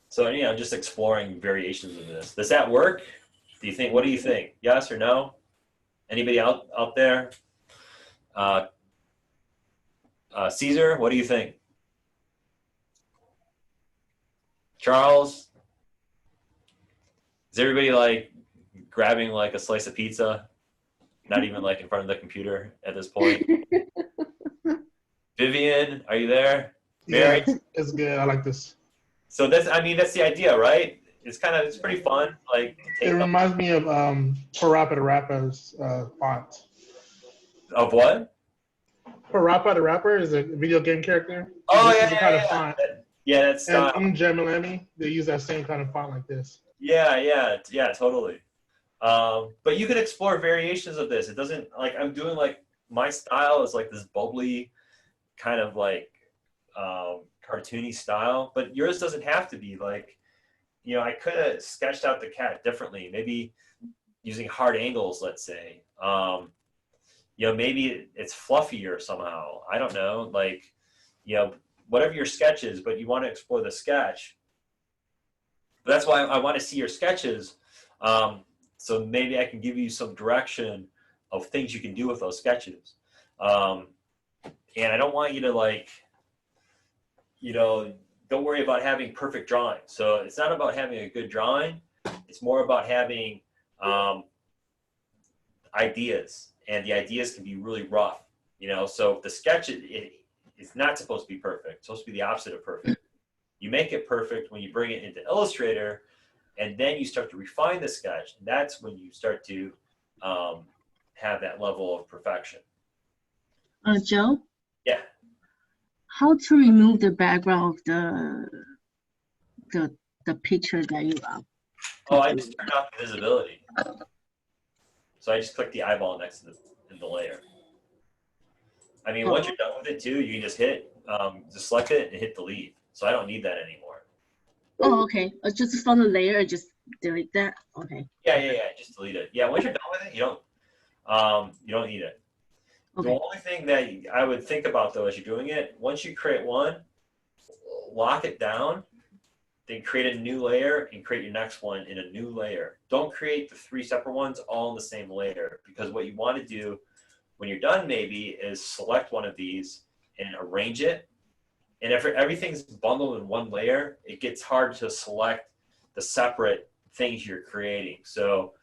S1: So, just exploring variations of this. Does that work? Do you think, what do you think? Yes or no? Anybody out there? Caesar, what do you think? Charles? Is everybody like grabbing like a slice of pizza? Not even like in front of the computer at this point. Vivian, are you there?
S4: Yeah, it's good. I like this.
S1: So that's the idea, right? It's pretty fun. Like
S4: It reminds me of Parappa the Rapper's font.
S1: Of what?
S4: Parappa the Rapper is a video game character.
S1: Oh,
S4: This
S1: yeah,
S4: is the
S1: yeah,
S4: kind of
S1: yeah.
S4: font.
S1: Yeah, that's
S4: And
S1: style.
S4: Untitled, they use that same kind of font like this.
S1: Yeah, totally. But you can explore variations of this. It doesn't, like, I'm doing, like, my style is like this bubbly kind of like cartoony style, but yours doesn't have to be. Like, you know, I could have sketched out the cat differently, maybe using hard angles, let's say. You know, maybe it's fluffier somehow. I don't know, like, you know, whatever your sketch is, but you want to explore the sketch. But that's why I want to see your sketches. So maybe I can give you some direction of things you can do with those sketches. And I don't want you to, like, you know, don't worry about having perfect drawing. So it's not about having a good drawing. It's more about having ideas, and the ideas can be really rough, you know. So the sketch, it's not supposed to be perfect. It's supposed to be the opposite of perfect. You make it perfect when you bring it into Illustrator, and then you start to refine the sketch. And that's when you start to have that level of perfection.
S5: Joe?
S1: Yeah.
S5: How to remove the background of the picture that you
S1: Oh, I just turned off the visibility. So I just click the eyeball next to the layer. I mean, once you're done with it too, you can just just select it and hit delete. So I don't need that anymore.
S5: Oh, okay. Just from the layer, just delete that. Okay.
S1: Yeah. Just delete it. Yeah, once you're done with it, you don't need it.
S5: Okay.
S1: The only thing that I would think about though as you're doing it, once you create one, lock it down, then create a new layer and create your next one in a new layer. Don't create the 3 separate ones all in the same layer, because what you want to do when you're done maybe is select one of these and arrange it. And if everything's bundled in one layer, it gets hard to select the separate things you're creating. So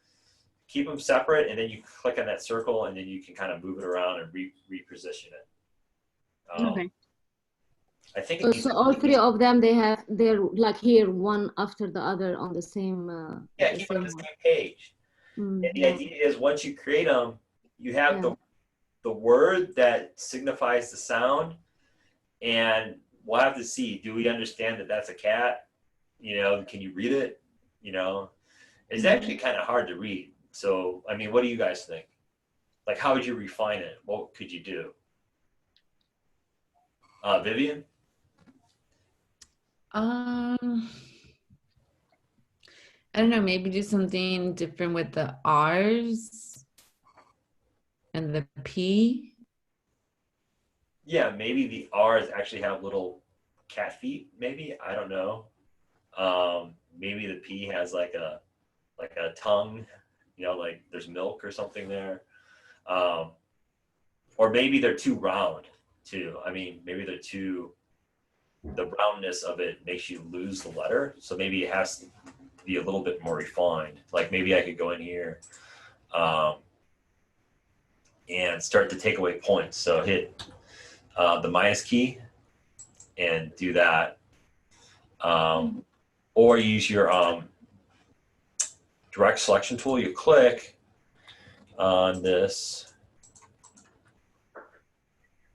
S1: keep them separate, and then you click on that circle, and then you can kind of move it around and reposition it.
S5: Okay.
S1: I think
S2: So all 3 of them, they're like here, one after the other on the same.
S1: keep on the same page. And the idea is once you create them, you have the word that signifies the sound, and we'll have to see, do we understand that that's a cat? You know, can you read it? You know, it's actually kind of hard to read. So, I mean, what do you guys think? Like, how would you refine it? What could you do? Vivian?
S6: I don't know, maybe do something different with the R's and the P.
S1: Yeah, maybe the R's actually have little cat feet, maybe. I don't know. Maybe the P has like a tongue, you know, like there's milk or something there. Or maybe they're too round too. I mean, maybe they're too, the roundness of it makes you lose the letter. So maybe it has to be a little bit more refined. Like maybe I could go in here and start to take away points. So hit the minus key and do that. Or use your direct selection tool. You click on this,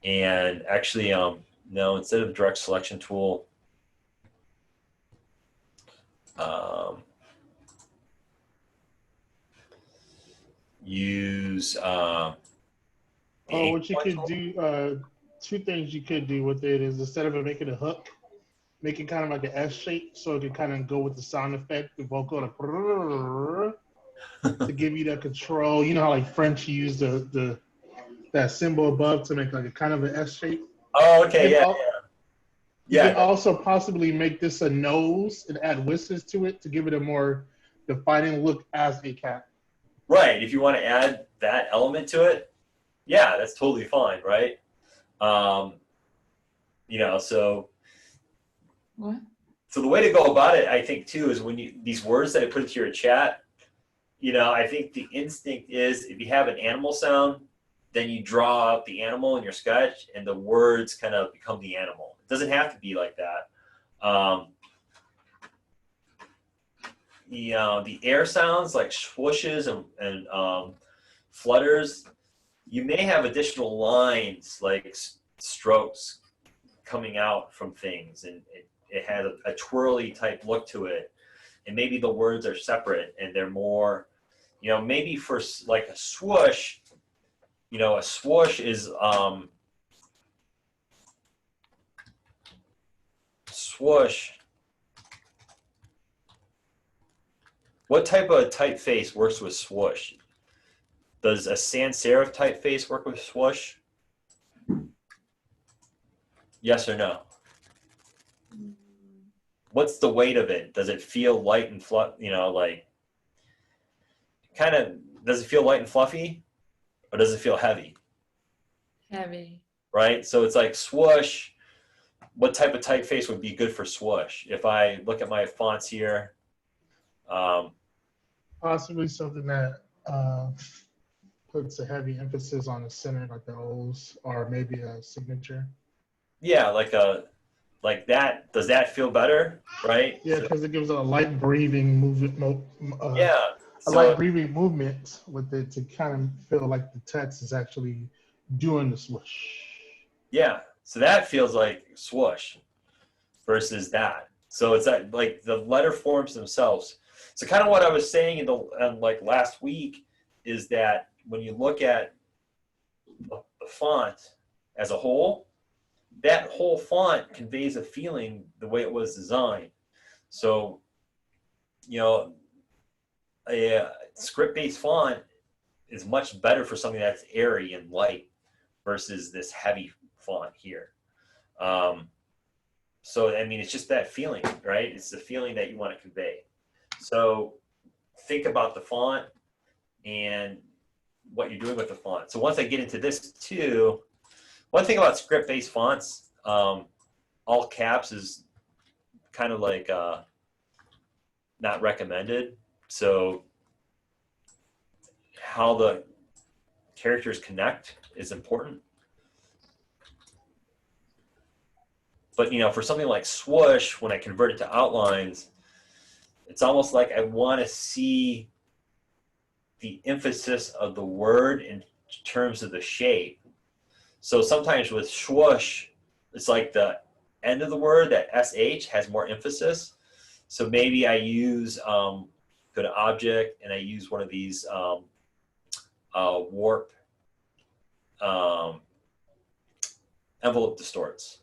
S1: and actually, no, instead of direct selection tool, use
S4: What you could do, 2 things you could do with it is, instead of it making a hook, make it kind of like an S shape, so it can kind of go with the sound effect, the vocal, to give you that control. You know how like French use that symbol above to make like a kind of an S shape.
S1: Oh, okay,
S4: You could also possibly make this a nose and add whiskers to it to give it a more defining look as a cat.
S1: Right. If you want to add that element to it, yeah, that's totally fine, right? You know, so
S6: What?
S1: So the way to go about it, I think, too, is when these words that I put into your chat, you know, I think the instinct is if you have an animal sound, then you draw out the animal in your sketch, and the words kind of become the animal. It doesn't have to be like that. The air sounds like swooshes and flutters, you may have additional lines like strokes coming out from things, and it has a twirly type look to it, and maybe the words are separate and they're more, you know, maybe for like a swoosh, you know, a swoosh is swoosh. What type of typeface works with swoosh? Does a sans serif typeface work with swoosh? Yes or no? What's the weight of it? Does it feel light and fluffy? You know, like kind of, does it feel light and fluffy, or does it feel heavy?
S6: Heavy.
S1: Right? So it's like swoosh. What type of typeface would be good for swoosh? If I look at my fonts here,
S4: Possibly something that puts a heavy emphasis on the center, like the O's, or maybe a signature.
S1: yeah, like that. Does that feel better? Right?
S4: Yeah, because it gives a light breathing movement.
S1: Yeah.
S4: A light breathing movement with it to kind of feel like the text is actually doing the swoosh.
S1: Yeah. So that feels like swoosh versus that. So it's that, like the letter forms themselves. So kind of what I was saying in the like last week is that when you look at the font as a whole, that whole font conveys a feeling the way it was designed. So, you know, a script-based font is much better for something that's airy and light versus this heavy font here. So, I mean, it's just that feeling, right? It's the feeling that you want to convey. So think about the font and what you're doing with the font. So once I get into this too, one thing about script-based fonts, all caps is kind of like not recommended. So how the characters connect is important. But, you know, for something like swoosh, when I convert it to outlines, it's almost like I want to see the emphasis of the word in terms of the shape. So sometimes with swoosh, it's like the end of the word, that SH has more emphasis. So maybe I use, go to object, and I use one of these warp envelope distorts.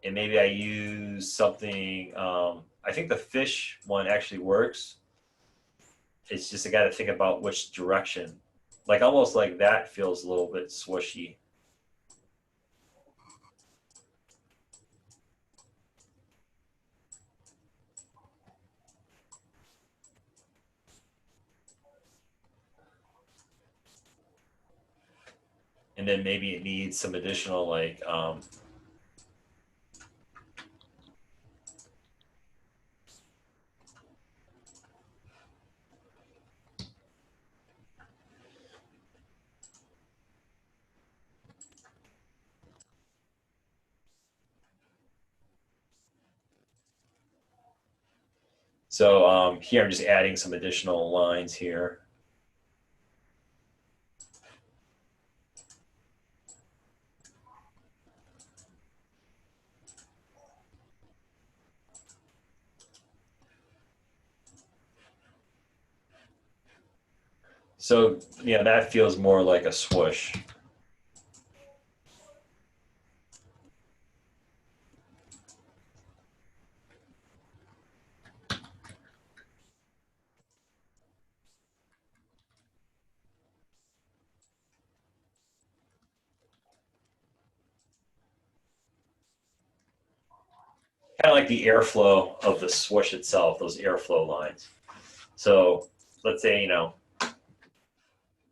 S1: And maybe I use something, I think the fish one actually works. It's just I got to think about which direction. Like almost like that feels a little bit swooshy. And then maybe it needs some additional like, so here I'm just adding some additional lines here. So, yeah, that feels more like a swoosh. Kind of like the airflow of the swoosh itself, those airflow lines. So let's say, you know,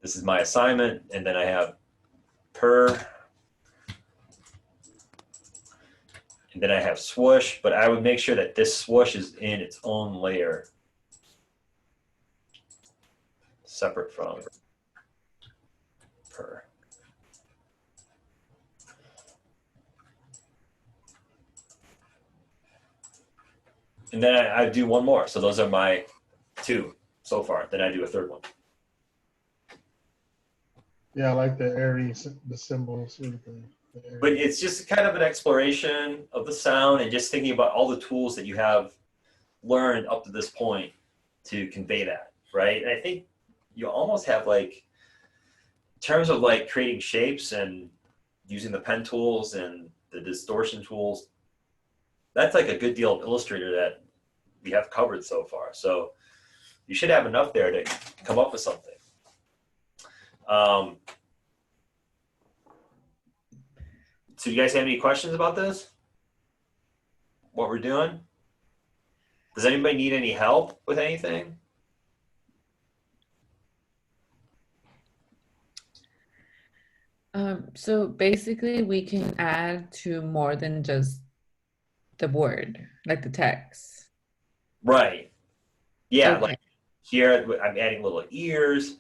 S1: this is my assignment, and then I have per, and then I have swoosh, but I would make sure that this swoosh is in its own layer, separate from per. And then I do one more. So those are my two so far. Then I do a third one.
S4: Yeah, I like the Aries, the symbols.
S1: But it's just kind of an exploration of the sound and just thinking about all the tools that you have learned up to this point to convey that, right? And I think you almost have like, in terms of like creating shapes and using the pen tools and the distortion tools, that's like a good deal of Illustrator that we have covered so far. So you should have enough there to come up with something. So you guys have any questions about this? What we're doing? Does anybody need any help with anything?
S6: So basically we can add to more than just the word, like the text.
S1: Right. Yeah,
S6: Okay.
S1: like here I'm adding little ears.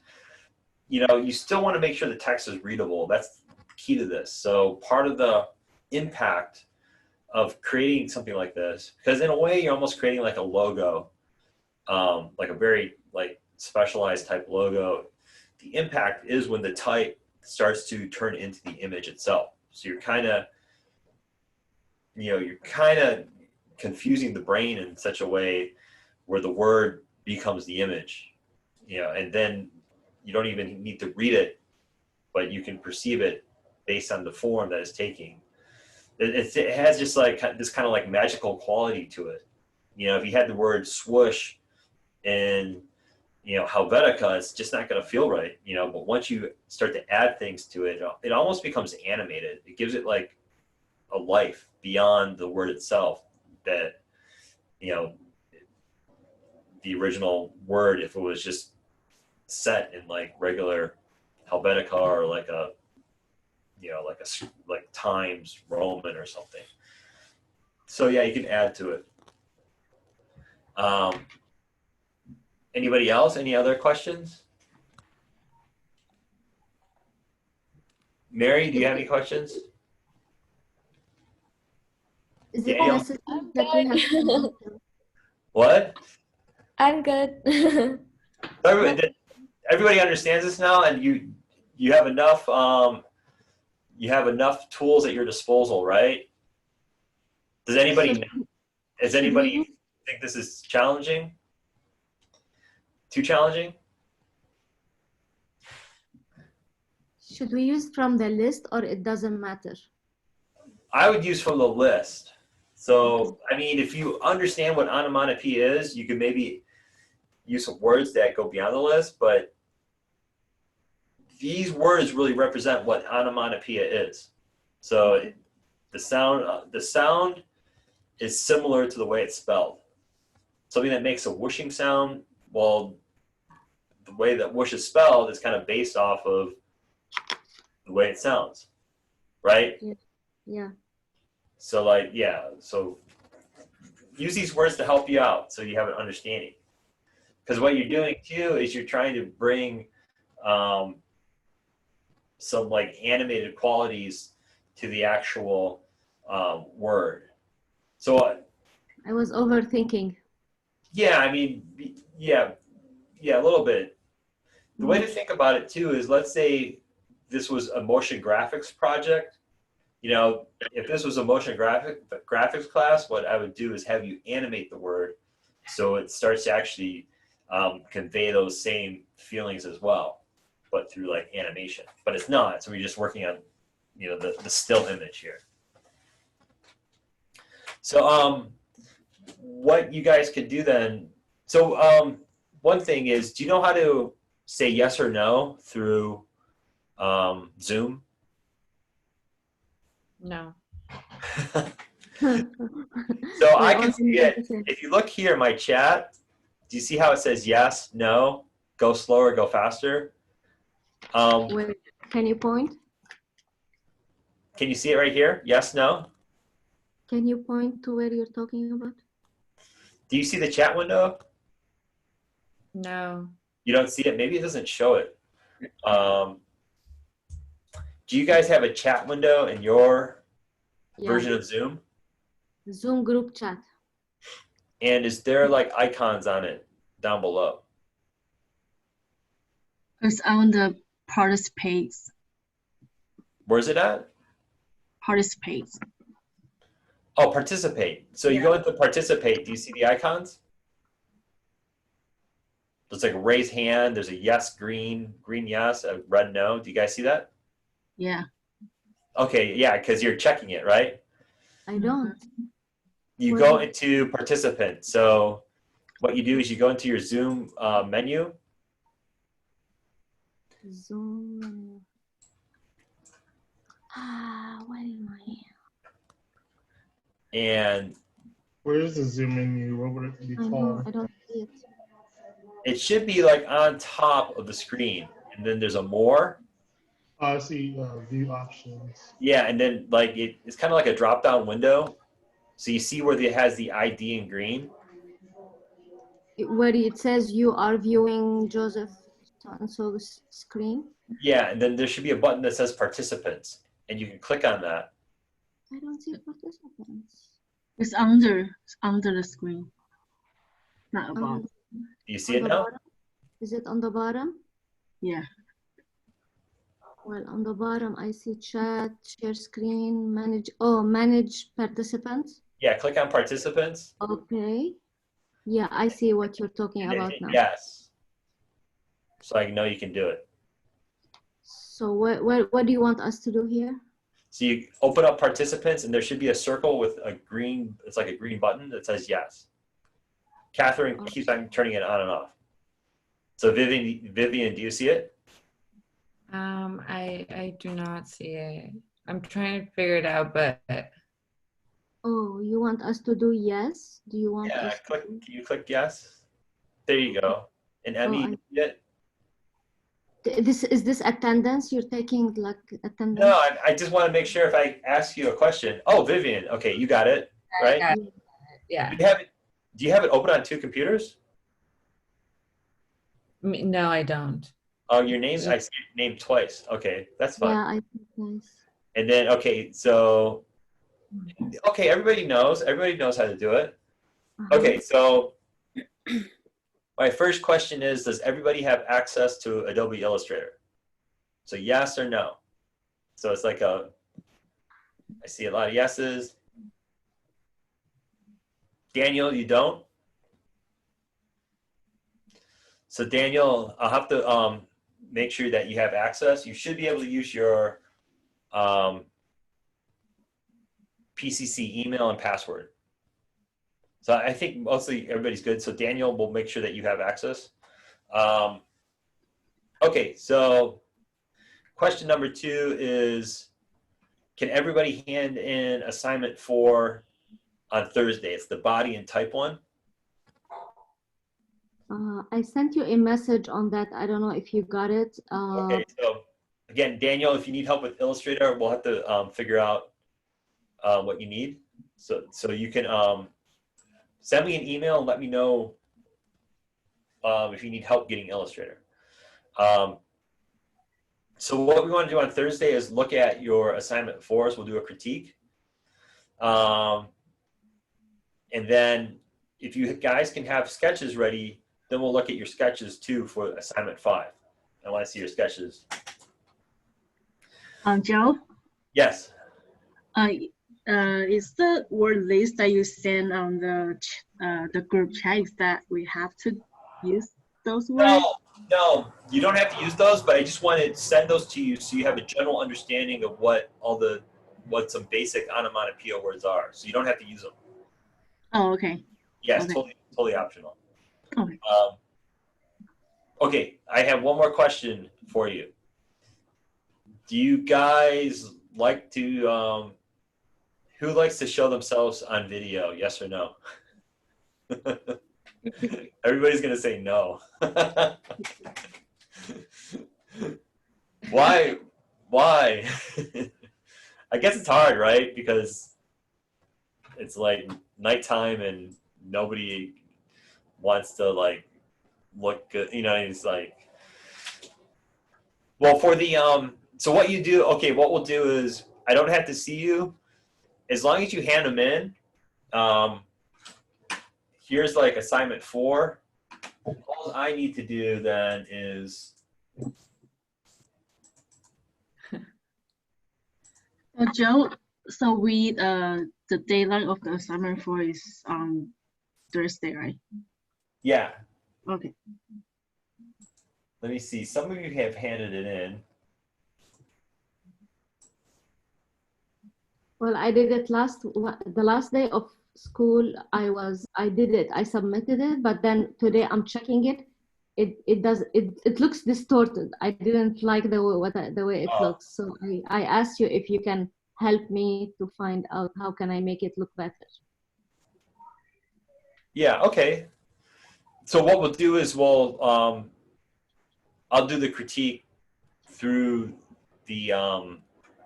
S1: You know, you still want to make sure the text is readable. That's key to this. So part of the impact of creating something like this, because in a way you're almost creating like a logo, like a very like specialized type logo. The impact is when the type starts to turn into the image itself. So you're kind of, you're kind of confusing the brain in such a way where the word becomes the image, and then you don't even need to read it, but you can perceive it based on the form that it's taking. It has just like this kind of like magical quality to it. If you had the word swoosh in, Helvetica, it's just not going to feel right, but once you start to add things to it, it almost becomes animated. It gives it like a life beyond the word itself that, the original word, if it was just set in like regular Helvetica or like a, like Times Roman or something. So yeah, you can add to it. Anybody else? Any other questions? Mary, do you have any questions?
S2: Is it
S1: Daniel?
S2: necessary that we have
S1: What?
S3: I'm good.
S1: Everybody understands this now, and you have enough tools at your disposal, right? Does anybody think this is challenging? Too challenging?
S2: should we use from the list or it doesn't matter?
S1: I would use from the list. So, I mean, if you understand what onomatopoeia is, you could maybe use some words that go beyond the list, but these words really represent what onomatopoeia is. So the sound is similar to the way it's spelled. Something that makes a whooshing sound, well, the way that whoosh is spelled is kind of based off of the way it sounds, right?
S2: Yeah.
S1: So like, yeah, so use these words to help you out so you have an understanding. Because what you're doing too is you're trying to bring some like animated qualities to the actual word. So
S2: I was overthinking.
S1: yeah, I mean, yeah, a little bit. The way to think about it too is, let's say this was a motion graphics project. If this was a motion graphics class, what I would do is have you animate the word so it starts to actually convey those same feelings as well, but through like animation. But it's not, so we're just working on, the still image here. So what you guys could do then, so one thing is, do you know how to say yes or no through Zoom?
S6: No.
S1: So I can see it. If you look here in my chat, do you see how it says yes, no, go slower, go faster?
S2: Wait, can you point?
S1: Can you see it right here? Yes, no?
S2: Can you point to where you're talking about?
S1: Do you see the chat window?
S6: No.
S1: You don't see it? Maybe it doesn't show it. Do you guys have a chat window in your version of Zoom?
S2: Zoom group chat.
S1: And is there like icons on it down below?
S5: It's on the participates.
S1: Where's it at?
S5: Participates.
S1: Oh, participate. So you go into participate. Do you see the icons? There's like a raise hand. There's a yes, green yes, a red no. Do you guys see that?
S5: Yeah.
S1: Okay, yeah, because you're checking it, right?
S2: I don't.
S1: You
S2: Where
S1: go
S2: do-
S1: into participant. So what you do is you go into your Zoom menu.
S2: Zoom. Where am I?
S1: And
S4: Where is the zoom menu? What would it be
S2: I know,
S4: called?
S2: I don't see it.
S1: it should be like on top of the screen. And then there's a more.
S4: Oh, I see view options.
S1: Yeah, and then like it's kind of like a drop-down window. So you see where it has the ID in green.
S2: Where it says you are viewing Joseph Tanso's screen.
S1: Yeah, and then there should be a button that says participants. And you can click on that.
S2: I don't see participants.
S5: It's under the screen, not above.
S1: Do you see it
S2: On the
S1: now?
S2: bottom? Is it on the bottom?
S5: Yeah.
S2: Well, on the bottom, I see chat, share screen, manage participants.
S1: Yeah, click on participants.
S2: Okay. Yeah, I see what you're talking
S1: And then
S2: about
S1: hit
S2: now.
S1: yes. So I know you can do it.
S2: So what do you want us to do here?
S1: So you open up participants and there should be a circle with a green, it's like a green button that says yes. Catherine keeps on turning it on and off. So Vivian, do you see it?
S6: I do not see it. I'm trying to figure it out, but
S2: Oh, you want us to do yes? Do you want
S1: Yeah,
S2: us
S1: click,
S2: to do?
S1: can you click yes? There you go. And Emmy,
S2: I-
S1: you see it?
S2: Is this attendance? You're taking like attendance?
S1: No, I just want to make sure if I ask you a question. Oh, Vivian, okay, you got it, right?
S6: I got it. Yeah.
S1: Do you have it open on two computers?
S6: No, I don't.
S1: Oh, I see your name twice. Okay, that's fine.
S2: Yeah, I think nice.
S1: And then, okay, so, okay, everybody knows how to do it. Okay, so my first question is, does everybody have access to Adobe Illustrator? So yes or no? So it's like I see a lot of yeses. Daniel, you don't? So Daniel, I'll have to make sure that you have access. You should be able to use your PCC email and password. So I think mostly everybody's good. So Daniel will make sure that you have access. Okay, so question number 2 is, can everybody hand in assignment 4 on Thursday? It's the body and type one.
S2: I sent you a message on that. I don't know if you got it.
S1: Okay, so again, Daniel, if you need help with Illustrator, we'll have to figure out what you need. So you can send me an email and let me know if you need help getting Illustrator. So what we want to do on Thursday is look at your assignment 4s. We'll do a critique. And then if you guys can have sketches ready, then we'll look at your sketches too for assignment 5. I want to see your sketches.
S5: Joe,
S1: Yes.
S5: is the word list that you send on the group chat, is that we have to use those words?
S1: No, you don't have to use those, but I just want to send those to you so you have a general understanding of what some basic onomatopoeia words are. So you don't have to use them.
S5: Oh, okay.
S1: Yes,
S5: Okay.
S1: totally optional.
S5: Okay.
S1: Okay, I have one more question for you. Do you guys like to, who likes to show themselves on video, yes or no? Everybody's going to say no. Why? I guess it's hard, right? Because it's like nighttime and nobody wants to like look good, you know. It's like, well, for the so what you do, okay, what we'll do is I don't have to see you as long as you hand them in. Here's like assignment 4. All I need to do then is
S5: But Joe, so the deadline of the assignment for is on Thursday, right?
S1: Yeah.
S5: Okay.
S1: Let me see. Some of you have handed it in.
S2: Well, I did it the last day of school. I did it. I submitted it, but then today I'm checking it. It looks distorted. I didn't like the way it looks. So I asked you if you can help me to find out how can I make it look better.
S1: Yeah. Okay. So what we'll do is I'll do the critique through the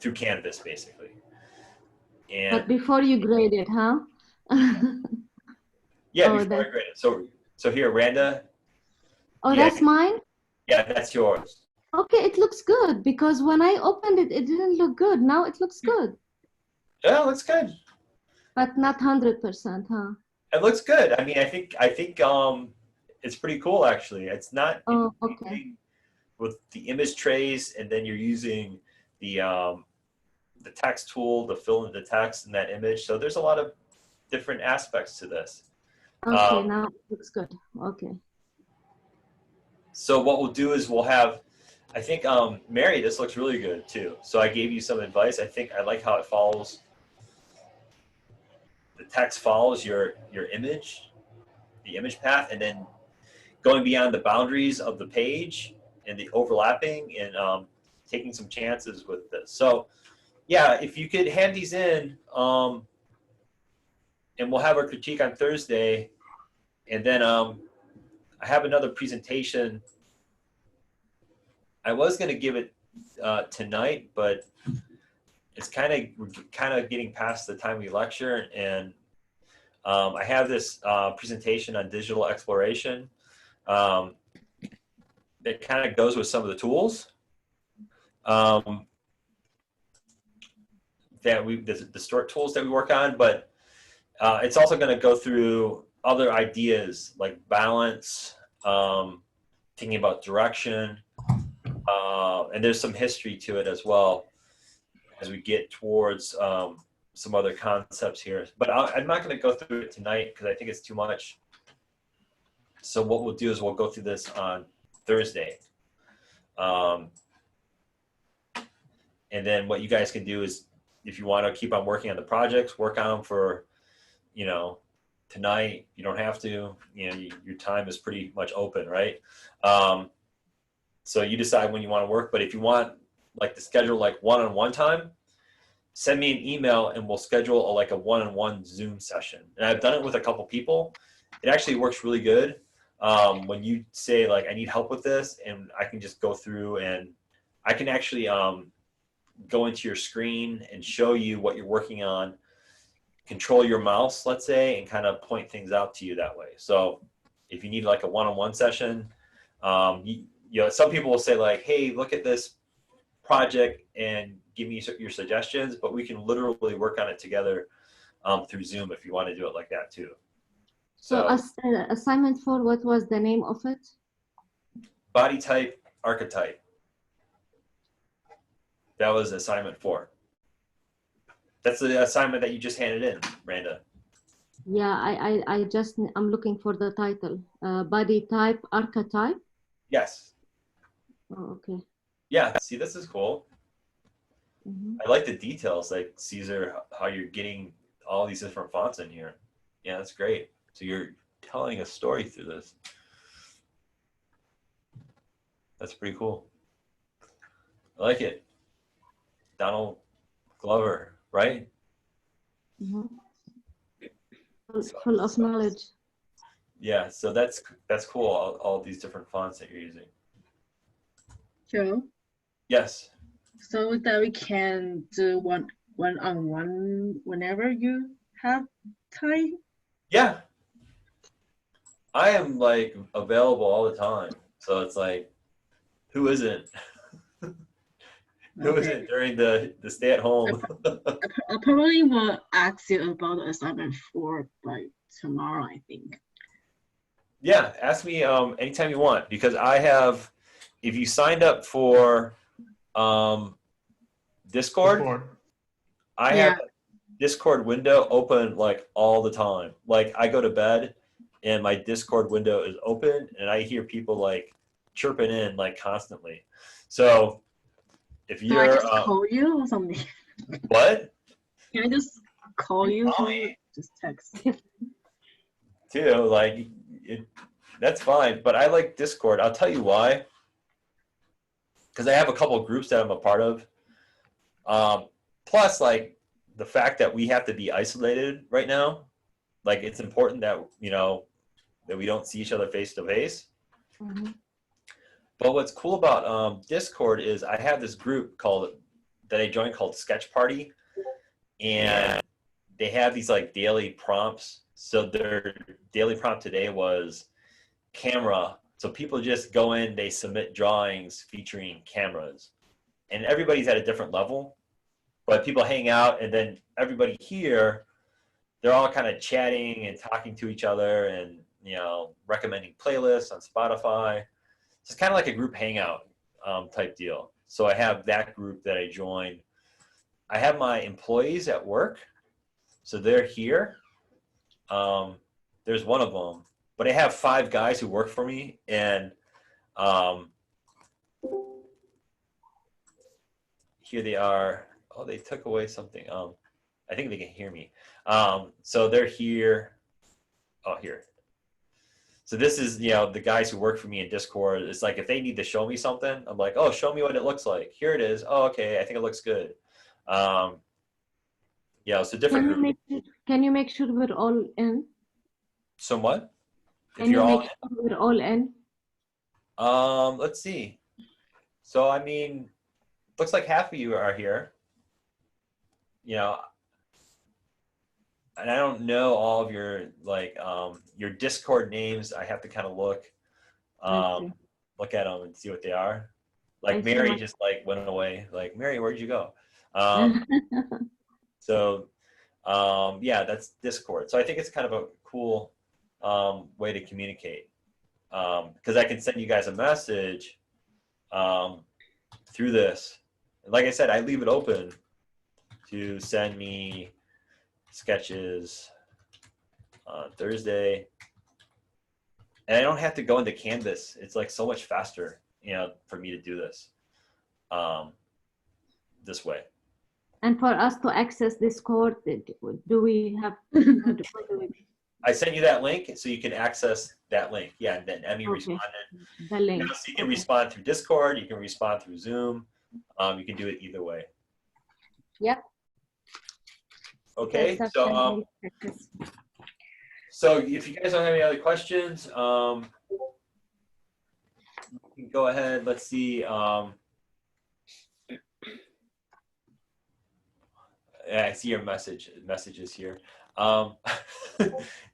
S1: through Canvas basically. And
S2: But before you grade it, huh?
S1: yeah,
S2: Oh,
S1: before I grade it. So here, Randa.
S2: Oh,
S1: Yeah.
S2: that's mine?
S1: Yeah, that's yours.
S2: Okay, it looks good because when I opened it, it didn't look good. Now it looks good.
S1: Yeah, it looks good.
S2: But not 100%, huh?
S1: It looks good. I mean, I think it's pretty cool actually. It's not
S2: Oh, okay.
S1: with the image trace, and then you're using the text tool to fill in the text in that image. So there's a lot of different aspects to this.
S2: Okay, now it looks good. Okay.
S1: So what we'll do is we'll have, I think, Mary, this looks really good too. So I gave you some advice. I like how it follows, the text follows your image, the image path, and then going beyond the boundaries of the page and the overlapping and taking some chances with this. So yeah, if you could hand these in, and we'll have our critique on Thursday, and then I have another presentation. I was going to give it tonight, but it's we're kind of getting past the time we lecture, and I have this presentation on digital exploration that kind of goes with some of the tools the Distort tools that we work on, but it's also going to go through other ideas like balance, thinking about direction, and there's some history to it as well as we get towards some other concepts here. But I'm not going to go through it tonight because I think it's too much. So what we'll do is we'll go through this on Thursday. And then what you guys can do is, if you want to keep on working on the projects, work on them for, tonight. You don't have to. Your time is pretty much open, right? So you decide when you want to work. But if you want, to schedule one-on-one time, send me an email and we'll schedule a one-on-one Zoom session. And I've done it with a couple people. It actually works really good. When you say I need help with this, and I can just go through and I can actually go into your screen and show you what you're working on, control your mouse, let's say, and kind of point things out to you that way. So if you need a one-on-one session, some people will say hey, look at this project and give me your suggestions, but we can literally work on it together through Zoom if you want to do it like that too.
S2: So assignment 4, what was the name of it?
S1: Body type, archetype. That was assignment 4. That's the assignment that you just handed in, Randa.
S2: Yeah, I'm looking for the title. Body type, archetype?
S1: Yes.
S2: Oh, okay.
S1: Yeah, see, this is cool.
S2: Mm-hmm.
S1: I like the details, Caesar, how you're getting all these different fonts in here. Yeah, that's great. So you're telling a story through this. That's pretty cool. I like it. Donald Glover, right?
S2: Mm-hmm. Full of knowledge.
S1: Yeah, so that's cool. All these different fonts that you're using.
S5: Joe?
S1: Yes.
S5: So that we can do one-on-one whenever you have time? Yeah.
S1: I am available all the time. So it's who isn't? Who isn't during the stay at home?
S5: I probably will ask you about assignment 4 by tomorrow, I think.
S1: Yeah, ask me anytime you want, because I have, if you signed up for Discord, I have Discord window open like all the time. Like I go to bed and my Discord window is open and I hear people like chirping in like constantly. So if
S5: Can I
S1: you're
S5: just call you or something?
S1: what?
S5: Can I just call you?
S1: Call me.
S5: Just text.
S1: Too, like that's fine, but I like Discord. I'll tell you why. Because I have a couple of groups that I'm a part of. Plus, like the fact that we have to be isolated right now, like it's important that that we don't see each other face to face. But what's cool about Discord is I have this group that I joined called Sketch Party, and they have these like daily prompts. So their daily prompt today was camera. So people just go in, they submit drawings featuring cameras, and everybody's at a different level. But people hang out, and then everybody here, they're all kind of chatting and talking to each other, and recommending playlists on Spotify. It's kind of like a group hangout type deal. So I have that group that I joined. I have my employees at work, so they're here. There's one of them, but I have 5 guys who work for me, and here they are. Oh, they took away something. I think they can hear me. So they're here. Oh, here. So this is, the guys who work for me in Discord. It's like if they need to show me something, I'm like, oh, show me what it looks like. Here it is. Oh, okay. I think it looks good. So different.
S2: Can you make sure we're all in?
S1: So what?
S2: Can you make sure we're all in?
S1: Let's see. So, I mean, looks like half of you are here. And I don't know all of your your Discord names. I have to kind of look at them and see what they are. Like Mary just like went away. Like, Mary, where'd you go? So that's Discord. So I think it's kind of a cool way to communicate, because I can send you guys a message through this. Like I said, I leave it open to send me sketches on Thursday, and I don't have to go into Canvas. It's like so much faster, for me to do this this way.
S2: And for us to access Discord, do we have?
S1: I sent you that link, so you can access that link. Yeah, and then Emmy responded.
S2: The link.
S1: So you can respond through Discord. You can respond through Zoom. You can do it either way.
S2: Yep.
S1: Okay, so if you guys don't have any other questions, you can go ahead. Let's see. I see your messages here.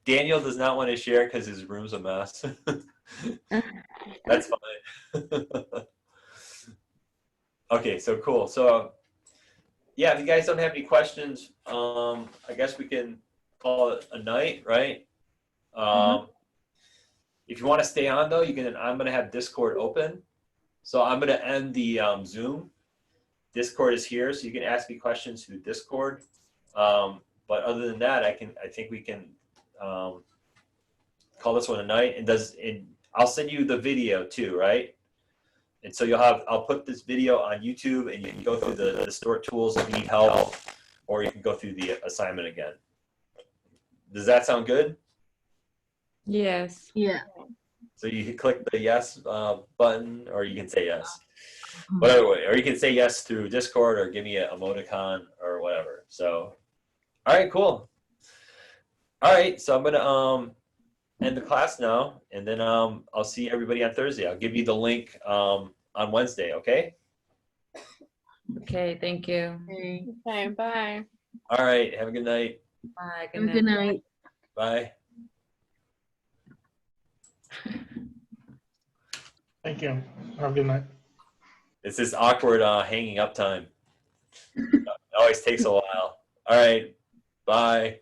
S1: Daniel does not want to share because his room's a mess. That's fine. Okay, so cool. So yeah, if you guys don't have any questions, I guess we can call it a night, right? If you want to stay on though, you can. I'm going to have Discord open, so I'm going to end the Zoom. Discord is here, so you can ask me questions through Discord. But other than that, I think we can call this one a night. And I'll send you the video too, right? And so I'll put this video on YouTube, and you can go through the Distort Tools if you need help, or you can go through the assignment again. Does that sound good?
S6: Yes.
S5: Yeah.
S1: So you can click the yes button, or you can say yes. Whatever way, or you can say yes through Discord, or give me an emoticon or whatever. So, all right, cool. All right, so I'm gonna end the class now, and then I'll see everybody on Thursday. I'll give you the link on Wednesday. Okay.
S6: Okay. Thank you.
S3: Okay, bye.
S1: All right. Have a good night.
S6: Bye.
S5: Have a good night.
S1: Bye.
S4: Thank you. Have a good night.
S1: It's this awkward hanging up time. It always takes a while. All right. Bye.